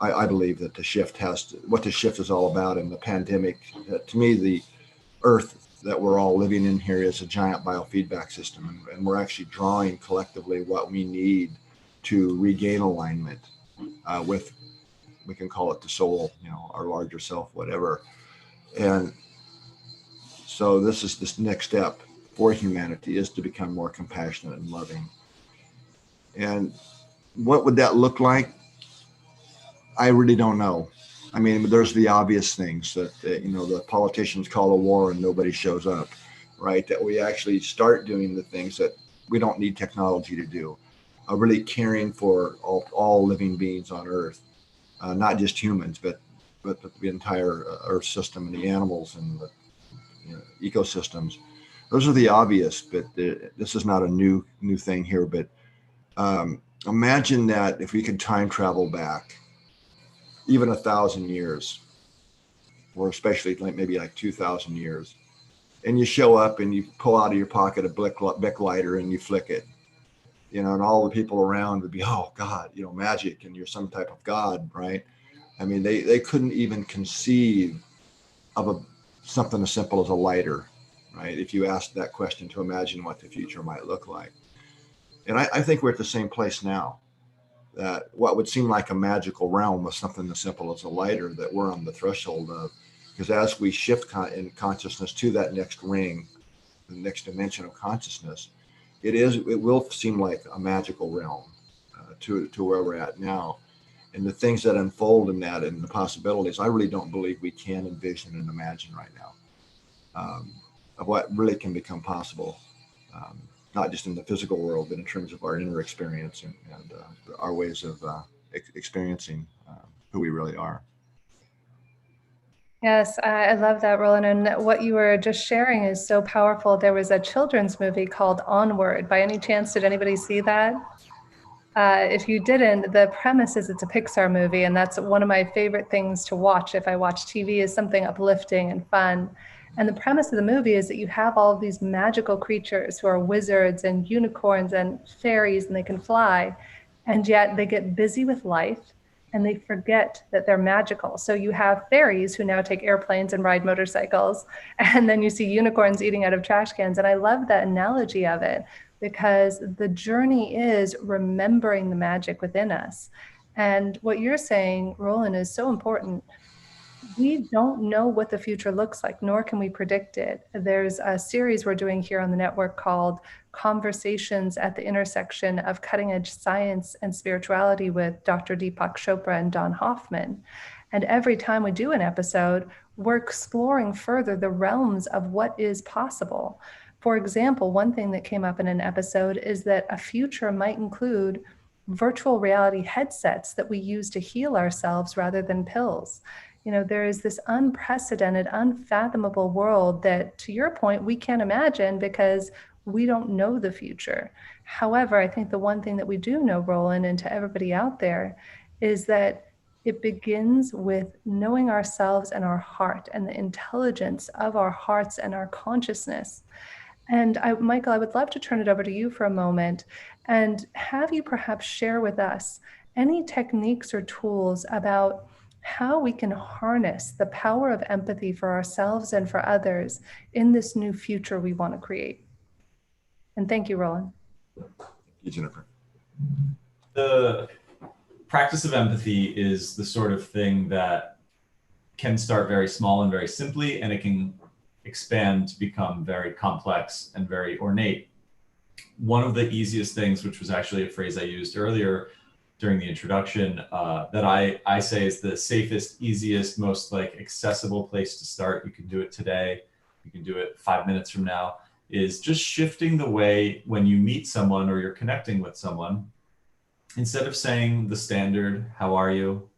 I believe that the shift what the shift is all about in the pandemic. To me, the earth that we're all living in here is a giant biofeedback system. And we're actually drawing collectively what we need to regain alignment with, we can call it the soul, our larger self, whatever. And so this next step for humanity is to become more compassionate and loving. And what would that look like? I really don't know. I mean, there's the obvious things that, the politicians call a war and nobody shows up, right? That we actually start doing the things that we don't need technology to do. Really caring for all living beings on Earth, not just humans, but the entire Earth system and the animals and the ecosystems. Those are the obvious, but this is not a new thing here. But imagine that if we could time travel back even 1,000 years, or especially maybe like 2,000 years, and you show up and you pull out of your pocket a Bic lighter and you flick it, and all the people around would be, oh God, magic, and you're some type of God, right? I mean, they couldn't even conceive of something as simple as a lighter, right? If you asked that question to imagine what the future might look like. And I think we're at the same place now, that what would seem like a magical realm was something as simple as a lighter that we're on the threshold of. Because as we shift in consciousness to that next ring, the next dimension of consciousness, it will seem like a magical realm to where we're at now. And the things that unfold in that and the possibilities, I really don't believe we can envision and imagine right now of what really can become possible, not just in the physical world, but in terms of our inner experience and our ways of experiencing who we really are. Yes, I love that, Rollin. And what you were just sharing is so powerful. There was a children's movie called Onward. By any chance, did anybody see that? If you didn't, the premise is it's a Pixar movie, and that's one of my favorite things to watch if I watch TV, is something uplifting and fun. And the premise of the movie is that you have all of these magical creatures who are wizards and unicorns and fairies, and they can fly, and yet they get busy with life and they forget that they're magical. So you have fairies who now take airplanes and ride motorcycles, and then you see unicorns eating out of trash cans. And I love that analogy of it, because the journey is remembering the magic within us. And what you're saying, Rollin, is so important. We don't know what the future looks like, nor can we predict it. There's a series we're doing here on the network called Conversations at the Intersection of Cutting Edge Science and Spirituality with Dr. Deepak Chopra and Don Hoffman. And every time we do an episode, we're exploring further the realms of what is possible. For example, one thing that came up in an episode is that a future might include virtual reality headsets that we use to heal ourselves rather than pills. There is this unprecedented, unfathomable world that, to your point, we can't imagine because we don't know the future. However, I think the one thing that we do know, Rollin, and to everybody out there, is that it begins with knowing ourselves and our heart and the intelligence of our hearts and our consciousness. And Michael, I would love to turn it over to you for a moment and have you perhaps share with us any techniques or tools about how we can harness the power of empathy for ourselves and for others in this new future we want to create. And thank you, Rollin. Thank you, Jennifer. The practice of empathy is the sort of thing that can start very small and very simply, and it can expand to become very complex and very ornate. one of the easiest things, which was actually a phrase I used earlier during the introduction, that I say is the safest, easiest, most like accessible place to start. You can do it today. You can do it 5 minutes from now, is just shifting the way when you meet someone or you're connecting with someone, instead of saying the standard, how are you?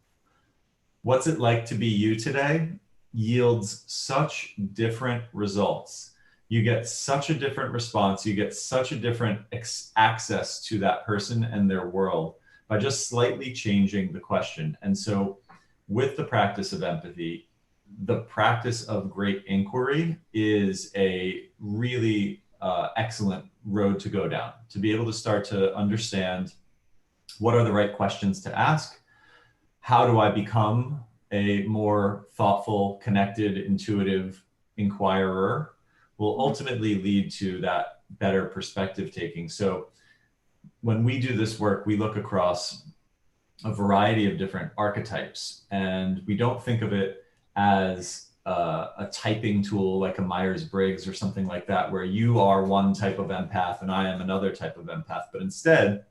What's it like to be you today? Yields such different results. You get such a different response. You get such a different access to that person and their world by just slightly changing the question. And so with the practice of empathy, the practice of great inquiry is a really excellent road to go down, to be able to start to understand what are the right questions to ask. How do I become a more thoughtful, connected, intuitive inquirer will ultimately lead to that better perspective taking. So when we do this work, we look across a variety of different archetypes, and we don't think of it as a typing tool like a Myers-Briggs or something like that, where you are one type of empath and I am another type of empath. But instead,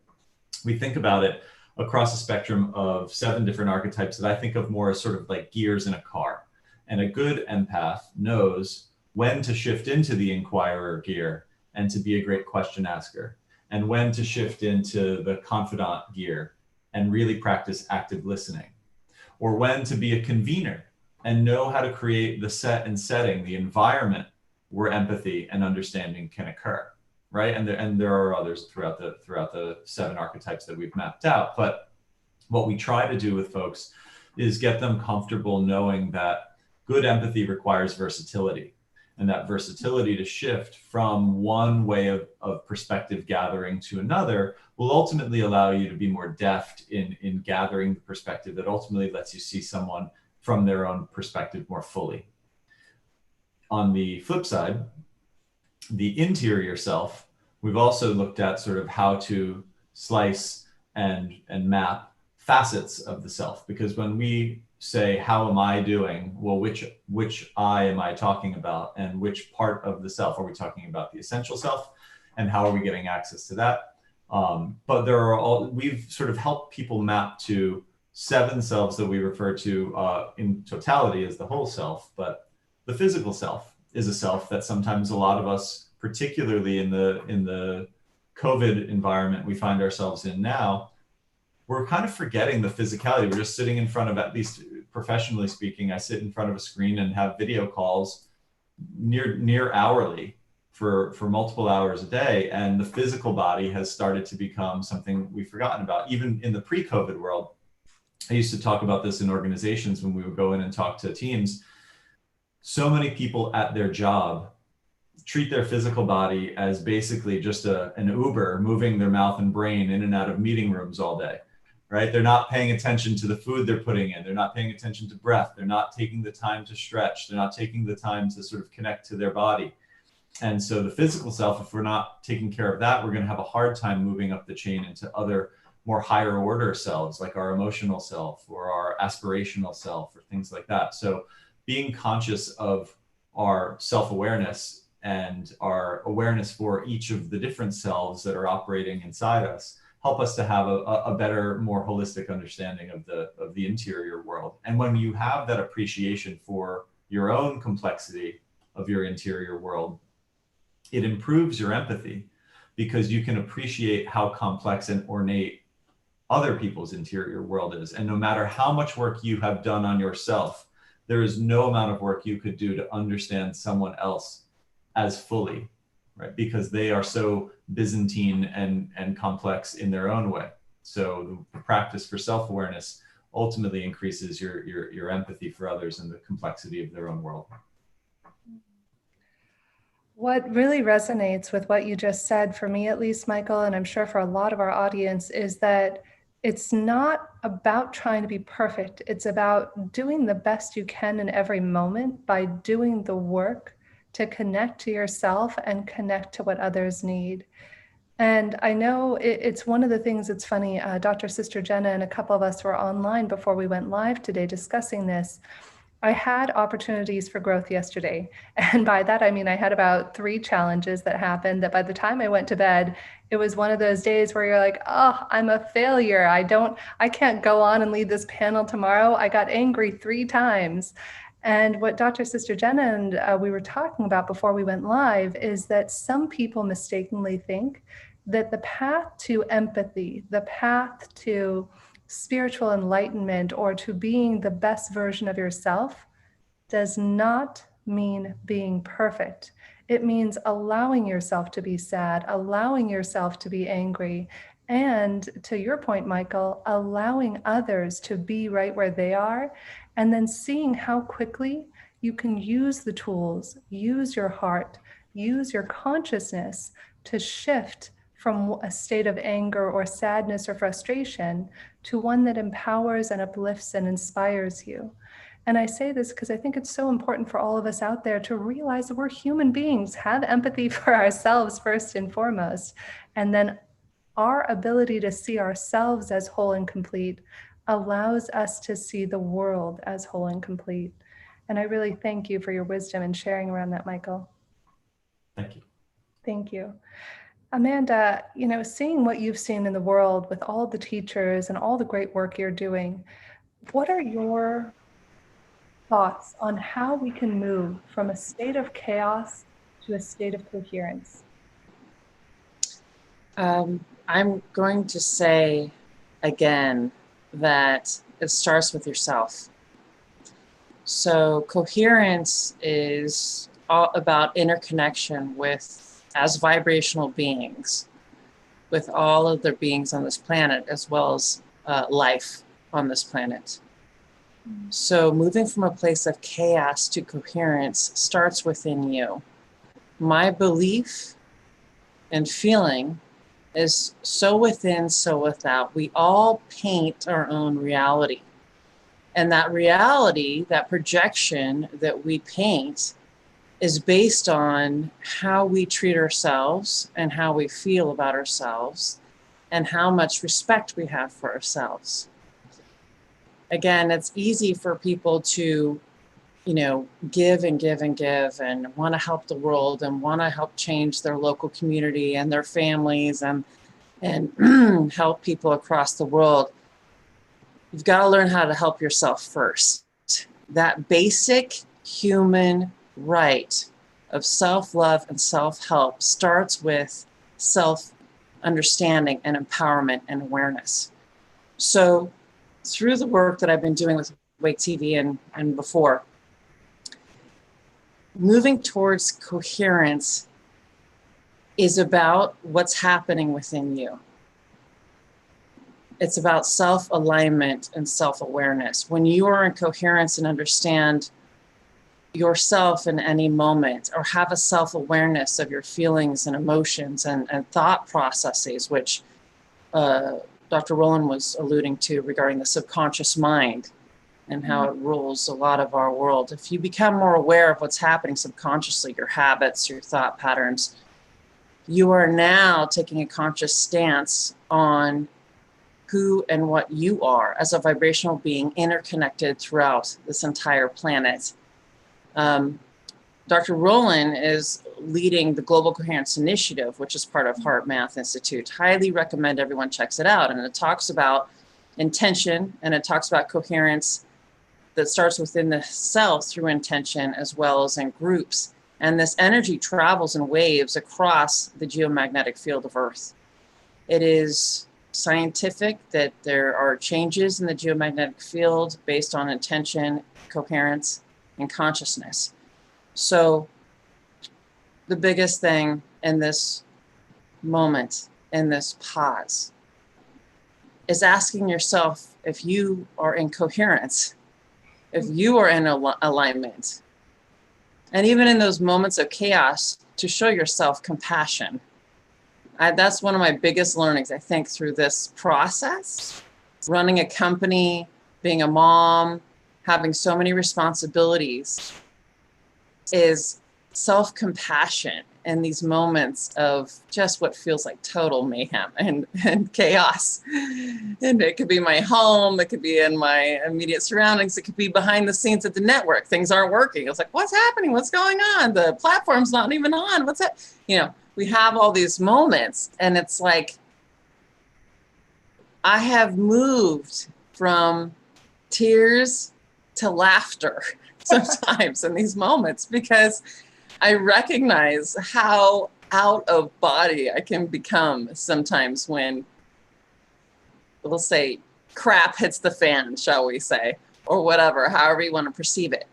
we think about it across a spectrum of 7 different archetypes that I think of more as sort of like gears in a car. And a good empath knows when to shift into the inquirer gear and to be a great question asker, and when to shift into the confidant gear and really practice active listening, or when to be a convener and know how to create the set and setting, the environment where empathy and understanding can occur, right? And there are others throughout the 7 archetypes that we've mapped out. But what we try to do with folks is get them comfortable knowing that good empathy requires versatility, and that versatility to shift from one way of perspective gathering to another will ultimately allow you to be more deft in gathering the perspective that ultimately lets you see someone from their own perspective more fully. On the flip side, the interior self, we've also looked at sort of how to slice and map facets of the self, because when we say, how am I doing? Well, which I am I talking about, and which part of the self? Are we talking about the essential self, and how are we getting access to that? But we've sort of helped people map to 7 selves that we refer to in totality as the whole self. But the physical self is a self that sometimes a lot of us, particularly in the COVID environment we find ourselves in now, we're kind of forgetting the physicality. We're just sitting in front of, at least professionally speaking, I sit in front of a screen and have video calls near hourly for multiple hours a day. And the physical body has started to become something we've forgotten about. Even in the pre-COVID world, I used to talk about this in organizations when we would go in and talk to teams. So many people at their job treat their physical body as basically just an Uber moving their mouth and brain in and out of meeting rooms all day, right? They're not paying attention to the food they're putting in. They're not paying attention to breath. They're not taking the time to stretch. They're not taking the time to sort of connect to their body. And so the physical self, if we're not taking care of that, we're going to have a hard time moving up the chain into other more higher order selves, like our emotional self or our aspirational self or things like that. So being conscious of our self-awareness and our awareness for each of the different selves that are operating inside us help us to have a better, more holistic understanding of the interior world. And when you have that appreciation for your own complexity of your interior world, it improves your empathy, because you can appreciate how complex and ornate other people's interior world is. And no matter how much work you have done on yourself, there is no amount of work you could do to understand someone else as fully, right? Because they are so Byzantine and complex in their own way. So the practice for self-awareness ultimately increases your empathy for others and the complexity of their own world. What really resonates with what you just said, for me at least, Michael, and I'm sure for a lot of our audience, is that it's not about trying to be perfect. It's about doing the best you can in every moment by doing the work to connect to yourself and connect to what others need. And I know it's one of the things that's funny. Dr. Sister Jenna and a couple of us were online before we went live today discussing this. I had opportunities for growth yesterday. And by that, I mean, I had about 3 challenges that happened that by the time I went to bed, it was one of those days where you're like, oh, I'm a failure. I can't go on and lead this panel tomorrow. I got angry 3 times. And what Dr. Sister Jenna and we were talking about before we went live is that some people mistakenly think that the path to empathy, the path to spiritual enlightenment, or to being the best version of yourself does not mean being perfect. It means allowing yourself to be sad, allowing yourself to be angry, and to your point, Michael, allowing others to be right where they are, and then seeing how quickly you can use the tools, use your heart, use your consciousness to shift from a state of anger or sadness or frustration to one that empowers and uplifts and inspires you. And I say this because I think it's so important for all of us out there to realize that we're human beings, have empathy for ourselves first and foremost, and then our ability to see ourselves as whole and complete allows us to see the world as whole and complete. And I really thank you for your wisdom and sharing around that, Michael. Thank you. Thank you. Amanda, seeing what you've seen in the world with all the teachers and all the great work you're doing, what are your thoughts on how we can move from a state of chaos to a state of coherence? I'm going to say again that it starts with yourself. So coherence is all about interconnection with, as vibrational beings, with all of the beings on this planet, as well as life on this planet. So moving from a place of chaos to coherence starts within you. My belief and feeling is so within, so without. We all paint our own reality. And that reality, that projection that we paint, is based on how we treat ourselves and how we feel about ourselves and how much respect we have for ourselves. Again, it's easy for people to, give and give and give and want to help the world and want to help change their local community and their families and help people across the world. You've got to learn how to help yourself first. That basic human right of self-love and self-help starts with self-understanding and empowerment and awareness. So through the work that I've been doing with Wake TV and before, moving towards coherence is about what's happening within you. It's about self-alignment and self-awareness. When you are in coherence and understand yourself in any moment, or have a self-awareness of your feelings and emotions and thought processes, which Dr. Rollin was alluding to regarding the subconscious mind and how it rules a lot of our world. If you become more aware of what's happening subconsciously, your habits, your thought patterns, you are now taking a conscious stance on who and what you are as a vibrational being interconnected throughout this entire planet. Dr. Rollin is leading the Global Coherence Initiative, which is part of Heart Math Institute. Highly recommend everyone checks it out. And it talks about intention, and it talks about coherence that starts within the self through intention as well as in groups. And this energy travels in waves across the geomagnetic field of Earth. It is scientific that there are changes in the geomagnetic field based on intention, coherence, and consciousness. So the biggest thing in this moment, in this pause, is asking yourself if you are in coherence, if you are in alignment. And even in those moments of chaos, to show yourself compassion. That's one of my biggest learnings, I think, through this process. Running a company, being a mom, having so many responsibilities, is self-compassion in these moments of just what feels like total mayhem and chaos. And it could be my home, it could be in my immediate surroundings, it could be behind the scenes at the network. Things aren't working. It's like, what's happening? What's going on? The platform's not even on. What's that? You know, we have all these moments, and it's like, I have moved from tears to laughter sometimes in these moments, because I recognize how out of body I can become sometimes when, we'll say, crap hits the fan, shall we say, or whatever, however you want to perceive it.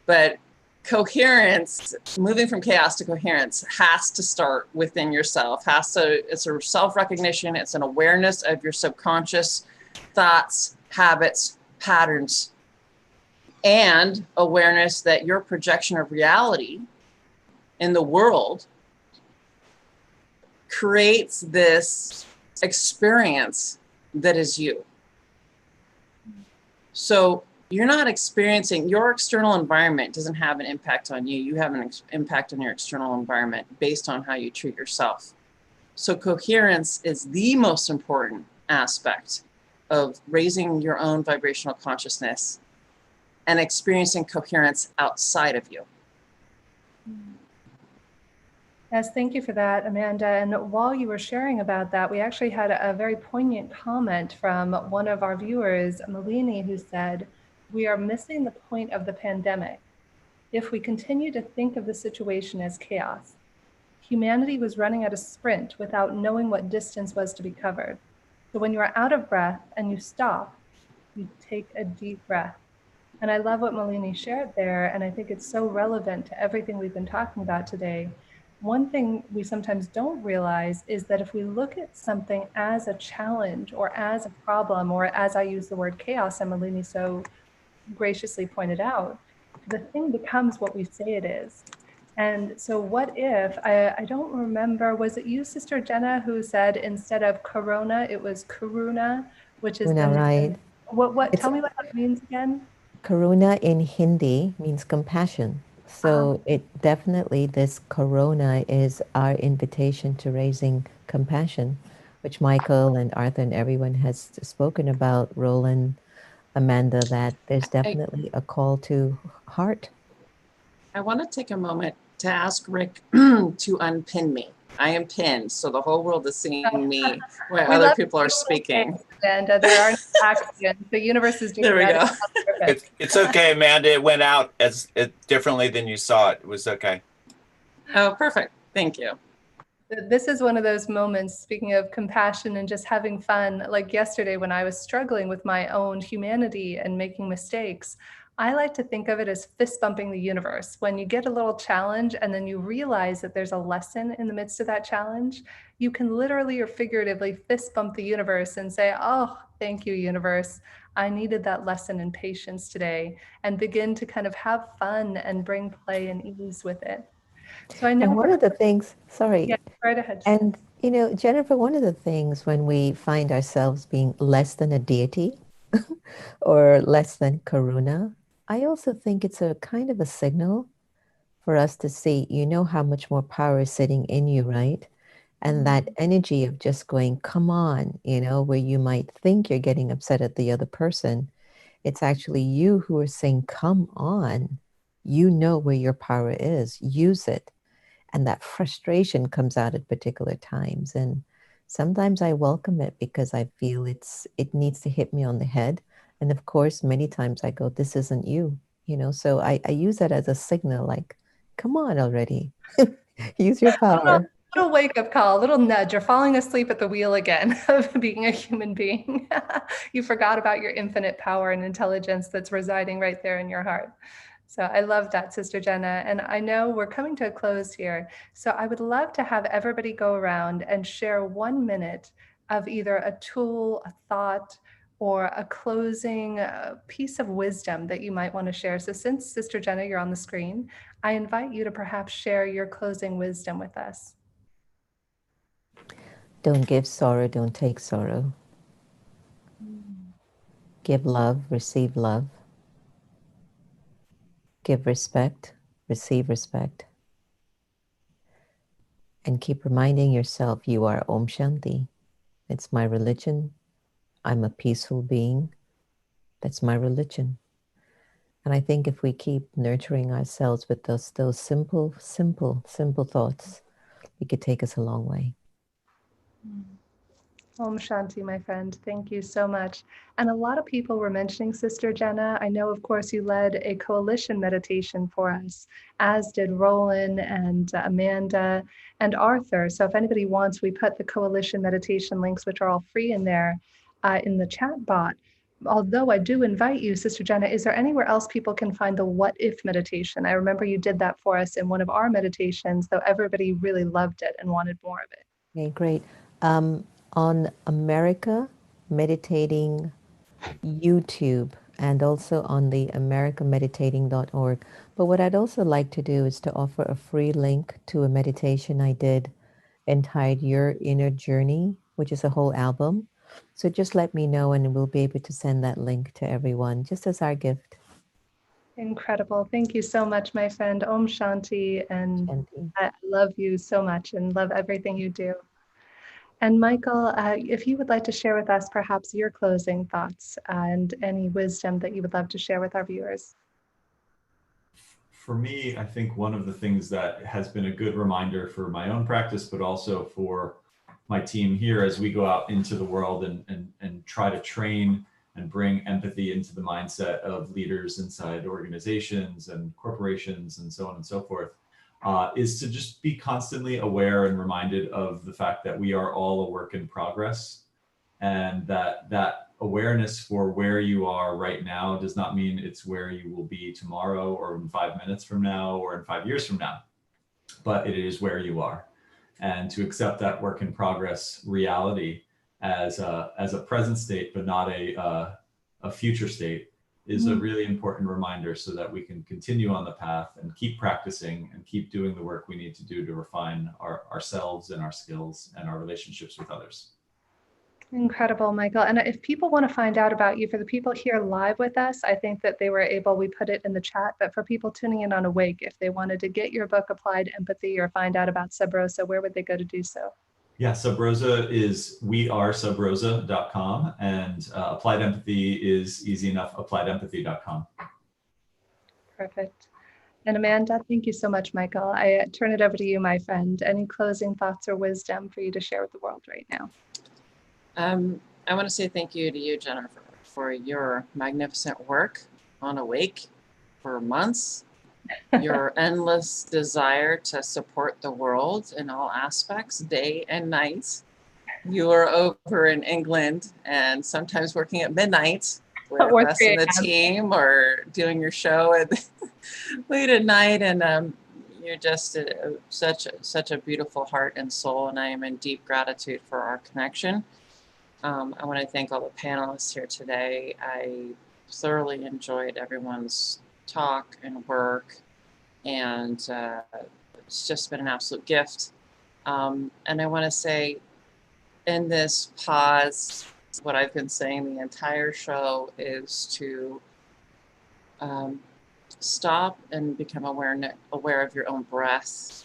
But coherence, moving from chaos to coherence, has to start within yourself. It's a self-recognition, it's an awareness of your subconscious thoughts, habits, patterns, and awareness that your projection of reality in the world creates this experience that is you. So you're not experiencing, your external environment doesn't have an impact on you. You have an impact on your external environment based on how you treat yourself. So coherence is the most important aspect of raising your own vibrational consciousness and experiencing coherence outside of you. Yes, thank you for that, Amanda. And while you were sharing about that, we actually had a very poignant comment from one of our viewers, Malini, who said, "We are missing the point of the pandemic if we continue to think of the situation as chaos. Humanity was running at a sprint without knowing what distance was to be covered. So when you are out of breath and you stop, you take a deep breath." And I love what Malini shared there, and I think it's so relevant to everything we've been talking about today. One thing we sometimes don't realize is that if we look at something as a challenge or as a problem, or as I use the word chaos, and Malini so graciously pointed out, the thing becomes what we say it is. And so what if, I don't remember, was it you, Sister Jenna, who said instead of corona, it was karuna, which is Karuna, right. Tell me what that means again. Karuna in Hindi means compassion. So it definitely, this corona is our invitation to raising compassion, which Michael and Arthur and everyone has spoken about, Rollin, Amanda, that there's definitely a call to heart. I want to take a moment to ask Rick to unpin me. I am pinned, so the whole world is seeing me when other people are speaking. And there are no accidents. The universe is doing There we that. go. It's okay, Amanda. It went out differently than you saw it. It was okay. Oh, perfect. Thank you. This is one of those moments, speaking of compassion and just having fun, like yesterday when I was struggling with my own humanity and making mistakes. I like to think of it as fist bumping the universe. When you get a little challenge and then you realize that there's a lesson in the midst of that challenge, you can literally or figuratively fist bump the universe and say, "Oh, thank you, universe. I needed that lesson in patience today," and begin to kind of have fun and bring play and ease with it. So I know And one of the things, sorry. Yeah, right ahead. And, you know, Jennifer, one of the things when we find ourselves being less than a deity or less than karuna, I also think it's a kind of a signal for us to see, you know, how much more power is sitting in you, right? And that energy of just going, come on, you know, where you might think you're getting upset at the other person. It's actually you who are saying, come on, you know where your power is, use it. And that frustration comes out at particular times. And sometimes I welcome it because I feel it needs to hit me on the head. And of course, many times I go, this isn't you, you know, so I use that as a signal, like, come on already, use your power. Little wake-up call, a little nudge. You're falling asleep at the wheel again of being a human being. You forgot about your infinite power and intelligence that's residing right there in your heart. So I love that, Sister Jenna. And I know we're coming to a close here. So I would love to have everybody go around and share 1 minute of either a tool, a thought, or a closing piece of wisdom that you might want to share. So since Sister Jenna, you're on the screen, I invite you to perhaps share your closing wisdom with us. Don't give sorrow, don't take sorrow. Give love, receive love. Give respect, receive respect. and keep reminding yourself you are Om Shanti. It's my religion. I'm a peaceful being. That's my religion. And I think if we keep nurturing ourselves with those simple thoughts, it could take us a long way. Om Shanti, my friend. Thank you so much. And a lot of people were mentioning Sister Jenna. I know, of course, you led a coalition meditation for us, as did Rollin and Amanda and Arthur. So if anybody wants, we put the coalition meditation links, which are all free in there, in the chat bot. Although I do invite you, Sister Jenna, is there anywhere else people can find the what if meditation? I remember you did that for us in one of our meditations, though everybody really loved it and wanted more of it. Okay, great. On America Meditating YouTube and also on the americameditating.org. But what I'd also like to do is to offer a free link to a meditation I did entitled Your Inner Journey, which is a whole album. So just let me know and we'll be able to send that link to everyone, just as our gift. Incredible. Thank you so much, my friend. Om Shanti. And Shanti. I love you so much and love everything you do. And Michael, if you would like to share with us perhaps your closing thoughts and any wisdom that you would love to share with our viewers. For me, I think one of the things that has been a good reminder for my own practice, but also for my team here as we go out into the world and try to train and bring empathy into the mindset of leaders inside organizations and corporations and so on and so forth, is to just be constantly aware and reminded of the fact that we are all a work in progress, and that awareness for where you are right now does not mean it's where you will be tomorrow or in 5 minutes from now or in 5 years from now, but it is where you are. And to accept that work in progress reality as a present state, but not a future state, is a really important reminder so that we can continue on the path and keep practicing and keep doing the work we need to do to refine ourselves and our skills and our relationships with others. Incredible, Michael. And if people want to find out about you, for the people here live with us, I think that they were able, we put it in the chat, but for people tuning in on Awake, if they wanted to get your book, Applied Empathy, or find out about Sub Rosa, where would they go to do so? Yeah, Sub Rosa is wearesubrosa.com, and Applied Empathy is easy enough, appliedempathy.com. Perfect. And Amanda, thank you so much, Michael. I turn it over to you, my friend. Any closing thoughts or wisdom for you to share with the world right now? I want to say thank you to you, Jennifer, for your magnificent work on Awake for months, your endless desire to support the world in all aspects, day and night. You are over in England and sometimes working at midnight with us and the team, or doing your show at late at night. And you're just such a beautiful heart and soul, and I am in deep gratitude for our connection. I want to thank all the panelists here today. I thoroughly enjoyed everyone's talk and work, and it's just been an absolute gift. And I want to say, in this pause, what I've been saying the entire show is to stop and become aware of your own breath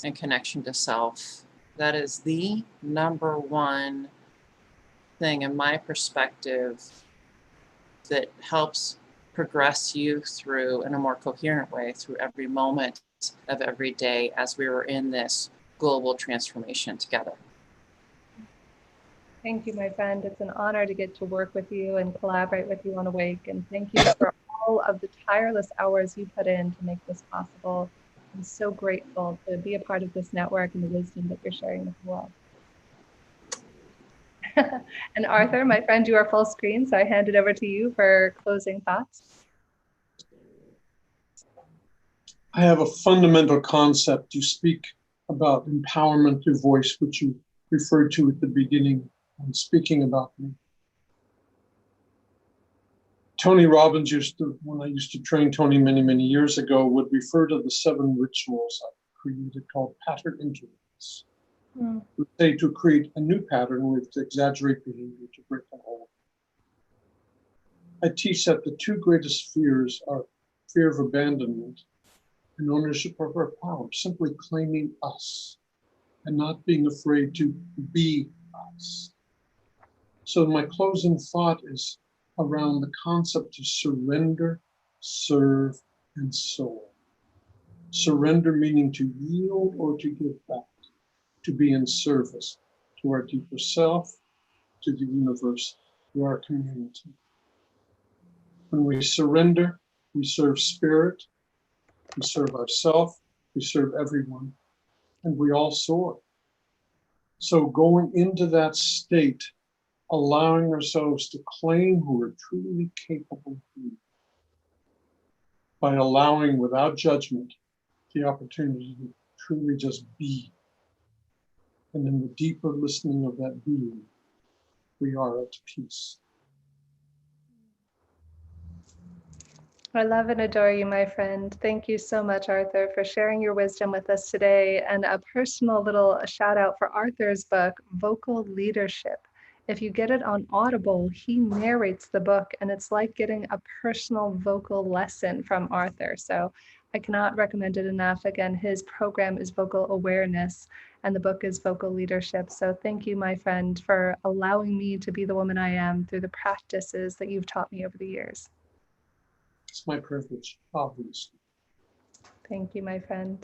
and connection to self. That is the number one thing in my perspective that helps progress you through in a more coherent way through every moment of every day as we were in this global transformation together. Thank you, my friend. It's an honor to get to work with you and collaborate with you on Awake. And thank you for all of the tireless hours you put in to make this possible. I'm so grateful to be a part of this network and the wisdom that you're sharing with the world. And Arthur, my friend, you are full screen, so I hand it over to you for closing thoughts. I have a fundamental concept. You speak about empowerment through voice, which you referred to at the beginning when speaking about me. Tony Robbins when I used to train Tony many, many years ago, would refer to the 7 rituals I created called pattern intervals. We say to create a new pattern, we have to exaggerate behavior to break the whole. I teach that the 2 greatest fears are fear of abandonment and ownership of our power, simply claiming us. and not being afraid to be us. So my closing thought is around the concept of surrender, serve, and soul. Surrender meaning to yield or to give back, to be in service to our deeper self, to the universe, to our community. When we surrender, we serve spirit, we serve ourselves, we serve everyone, and we all soar. So going into that state, allowing ourselves to claim who we're truly capable of being, by allowing without judgment the opportunity to truly just be. And in the deeper listening of that being, we are at peace. I love and adore you, my friend. Thank you so much, Arthur, for sharing your wisdom with us today. And a personal little shout out for Arthur's book, Vocal Leadership. If you get it on Audible, he narrates the book, and it's like getting a personal vocal lesson from Arthur. So I cannot recommend it enough. Again, his program is Vocal Awareness, and the book is Vocal Leadership. So thank you, my friend, for allowing me to be the woman I am through the practices that you've taught me over the years. It's my privilege, obviously. Thank you, my friend.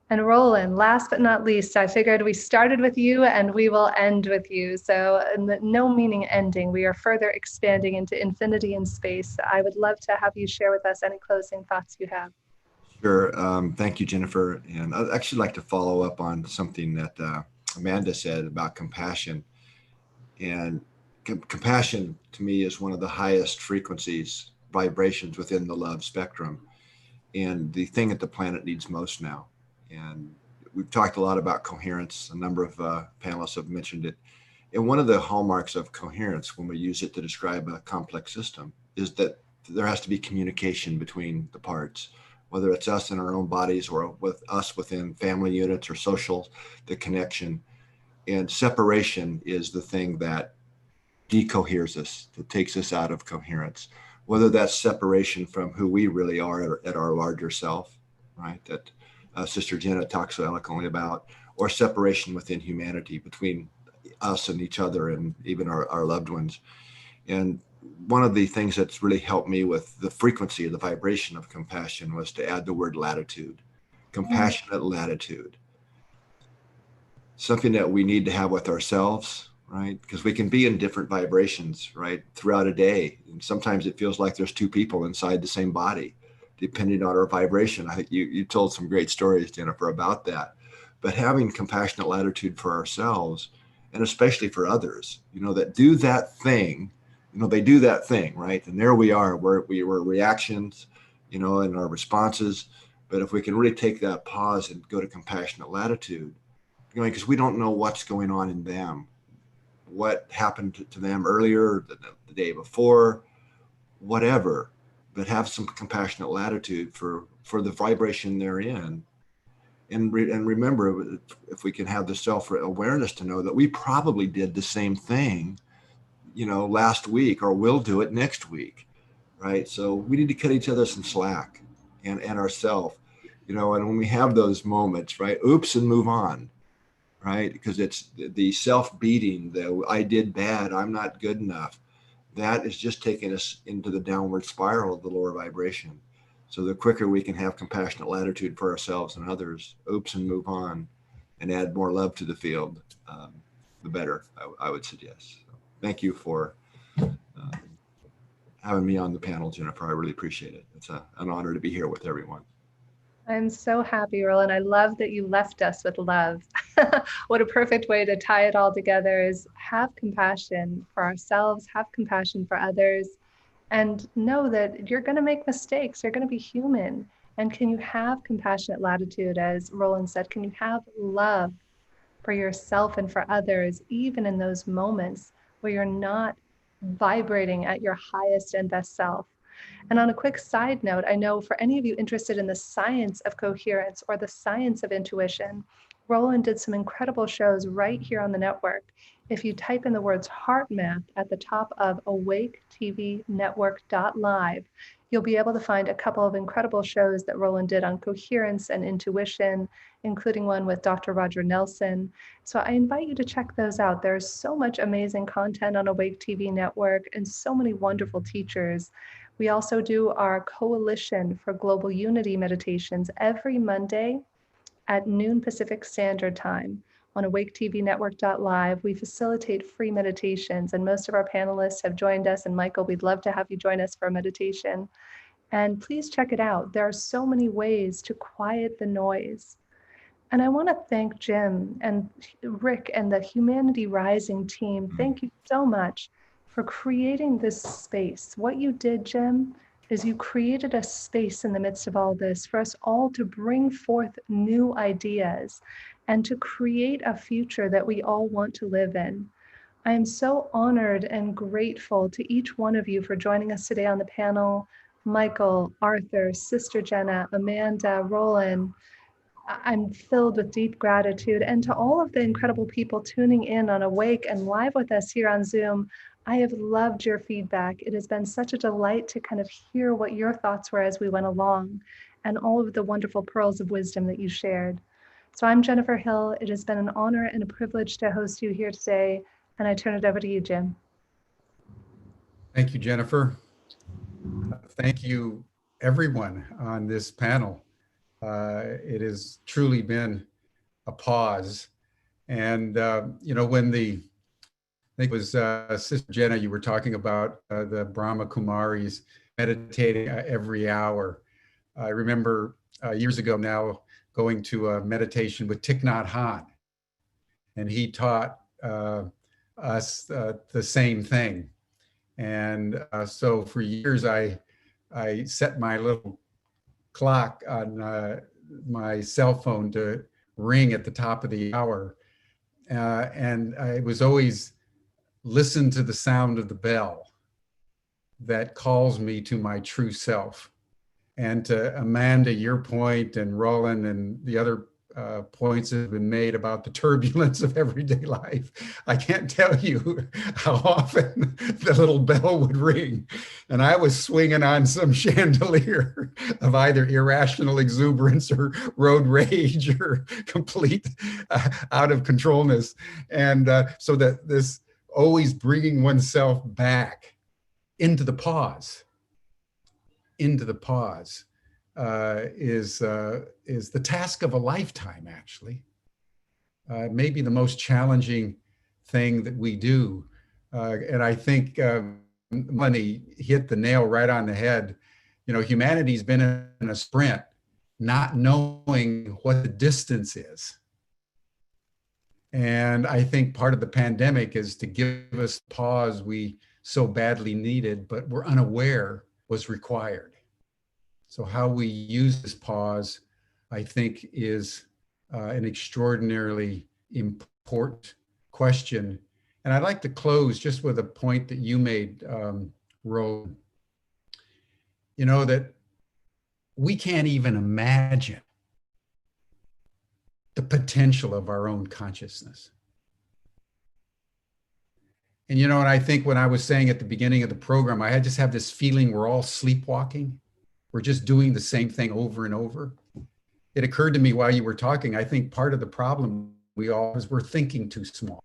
And Rollin, last but not least, I figured we started with you and we will end with you. So no meaning ending, we are further expanding into infinity and space. I would love to have you share with us any closing thoughts you have. Sure. Thank you, Jennifer. And I'd actually like to follow up on something that Amanda said about compassion. And compassion, to me, is one of the highest frequencies, vibrations within the love spectrum, and the thing that the planet needs most now. And we've talked a lot about coherence. A number of panelists have mentioned it. And one of the hallmarks of coherence, when we use it to describe a complex system, is that there has to be communication between the parts, whether it's us in our own bodies or with us within family units or social, the connection. And separation is the thing that decoheres us, that takes us out of coherence, whether that's separation from who we really are at our larger self, right, that Sister Jenna talks so eloquently about, or separation within humanity, between us and each other and even our loved ones. And one of the things that's really helped me with the frequency of the vibration of compassion was to add the word latitude, compassionate latitude, something that we need to have with ourselves, right? Because we can be in different vibrations, right, throughout a day. And sometimes it feels like there's two people inside the same body, depending on our vibration. I think you told some great stories, Jennifer, about that. But having compassionate latitude for ourselves, and especially for others, that do that thing, they do that thing, right? And there we are, we were reactions, and our responses. But if we can really take that pause and go to compassionate latitude, because we don't know what's going on in them, what happened to them earlier, the day before, whatever, but have some compassionate latitude for the vibration they're in. And remember, if we can have the self-awareness to know that we probably did the same thing, last week, or will do it next week, right? So we need to cut each other some slack and ourselves, and when we have those moments, right, oops, and move on, right? Because it's the self-beating, the I did bad, I'm not good enough. That is just taking us into the downward spiral of the lower vibration. So the quicker we can have compassionate latitude for ourselves and others, oops, and move on, and add more love to the field, the better, I would suggest. So thank you for having me on the panel, Jennifer. I really appreciate it. It's an honor to be here with everyone. I'm so happy, Rollin. I love that you left us with love. What a perfect way to tie it all together is have compassion for ourselves, have compassion for others, and know that you're going to make mistakes. You're going to be human. And can you have compassionate latitude, as Rollin said? Can you have love for yourself and for others, even in those moments where you're not vibrating at your highest and best self? And on a quick side note, I know for any of you interested in the science of coherence or the science of intuition, Rollin did some incredible shows right here on the network. If you type in the words heart math at the top of awaketvnetwork.live, you'll be able to find a couple of incredible shows that Rollin did on coherence and intuition, including one with Dr. Roger Nelson. So I invite you to check those out. There's so much amazing content on Awake TV Network and so many wonderful teachers. We also do our Coalition for Global Unity meditations every Monday at noon Pacific Standard Time on awaketvnetwork.live. We facilitate free meditations, and most of our panelists have joined us. And Michael, we'd love to have you join us for a meditation. And please check it out. There are so many ways to quiet the noise. And I want to thank Jim and Rick and the Humanity Rising team. Thank you so much for creating this space. What you did, Jim, is you created a space in the midst of all this for us all to bring forth new ideas and to create a future that we all want to live in. I am so honored and grateful to each one of you for joining us today on the panel. Michael, Arthur, Sister Jenna, Amanda, Rollin. I'm filled with deep gratitude. And to all of the incredible people tuning in on Awake and live with us here on Zoom, I have loved your feedback. It has been such a delight to kind of hear what your thoughts were as we went along and all of the wonderful pearls of wisdom that you shared. So I'm Jennifer Hill. It has been an honor and a privilege to host you here today. And I turn it over to you, Jim. Thank you, Jennifer. Thank you, everyone on this panel. It has truly been a pause. And, when I think it was Sister Jenna, you were talking about the Brahma Kumaris meditating every hour. I remember years ago now going to a meditation with Thich Nhat Hanh, and he taught us the same thing. And so for years, I set my little clock on my cell phone to ring at the top of the hour. And I was always listen to the sound of the bell that calls me to my true self. And to Amanda, your point, and Rollin, and the other points that have been made about the turbulence of everyday life, I can't tell you how often the little bell would ring. And I was swinging on some chandelier of either irrational exuberance or road rage or complete out of controlness. And so that this always bringing oneself back into the pause, is the task of a lifetime, actually. Maybe the most challenging thing that we do. And I think Melanie hit the nail right on the head. Humanity's been in a sprint, not knowing what the distance is. And I think part of the pandemic is to give us the pause we so badly needed, but we're unaware was required. So how we use this pause, I think, is an extraordinarily important question. And I'd like to close just with a point that you made, Rollin. That we can't even imagine the potential of our own consciousness. And and I think when I was saying at the beginning of the program, I just have this feeling we're all sleepwalking. We're just doing the same thing over and over. It occurred to me while you were talking, I think part of the problem is we're thinking too small.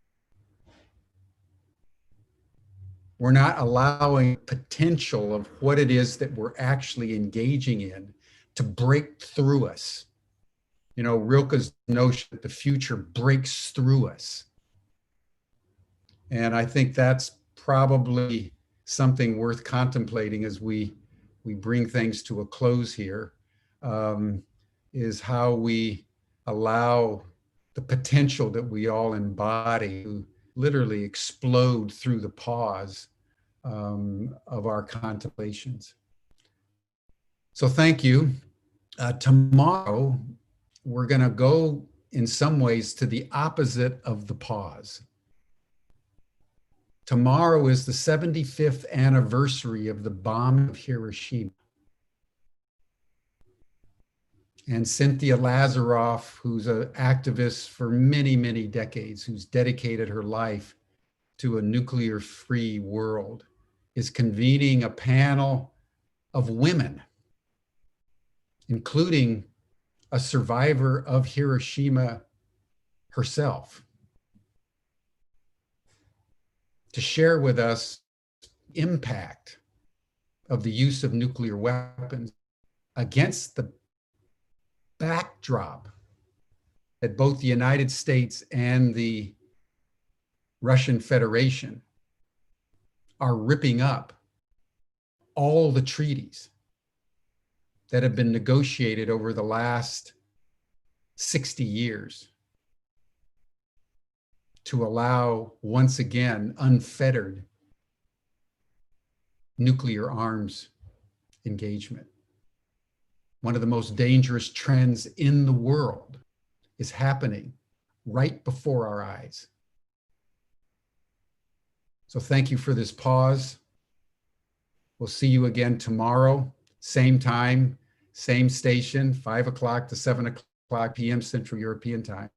We're not allowing potential of what it is that we're actually engaging in to break through us. Rilke's notion that the future breaks through us. And I think that's probably something worth contemplating as we bring things to a close here, is how we allow the potential that we all embody to literally explode through the pause of our contemplations. So thank you. Tomorrow, we're going to go in some ways to the opposite of the pause. Tomorrow is the 75th anniversary of the bomb of Hiroshima. and Cynthia Lazaroff, who's an activist for many, many decades, who's dedicated her life to a nuclear-free world, is convening a panel of women, including a survivor of Hiroshima herself, to share with us impact of the use of nuclear weapons against the backdrop that both the United States and the Russian Federation are ripping up all the treaties that have been negotiated over the last 60 years to allow, once again, unfettered nuclear arms engagement. One of the most dangerous trends in the world is happening right before our eyes. So thank you for this pause. We'll see you again tomorrow, same time, same station, 5 o'clock to 7 o'clock p.m. Central European Time,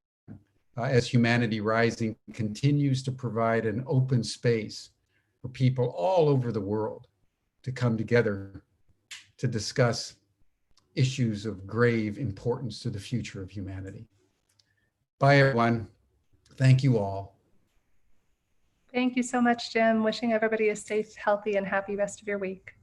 as Humanity Rising continues to provide an open space for people all over the world to come together to discuss issues of grave importance to the future of humanity. Bye, everyone. Thank you all. Thank you so much, Jim. Wishing everybody a safe, healthy, and happy rest of your week.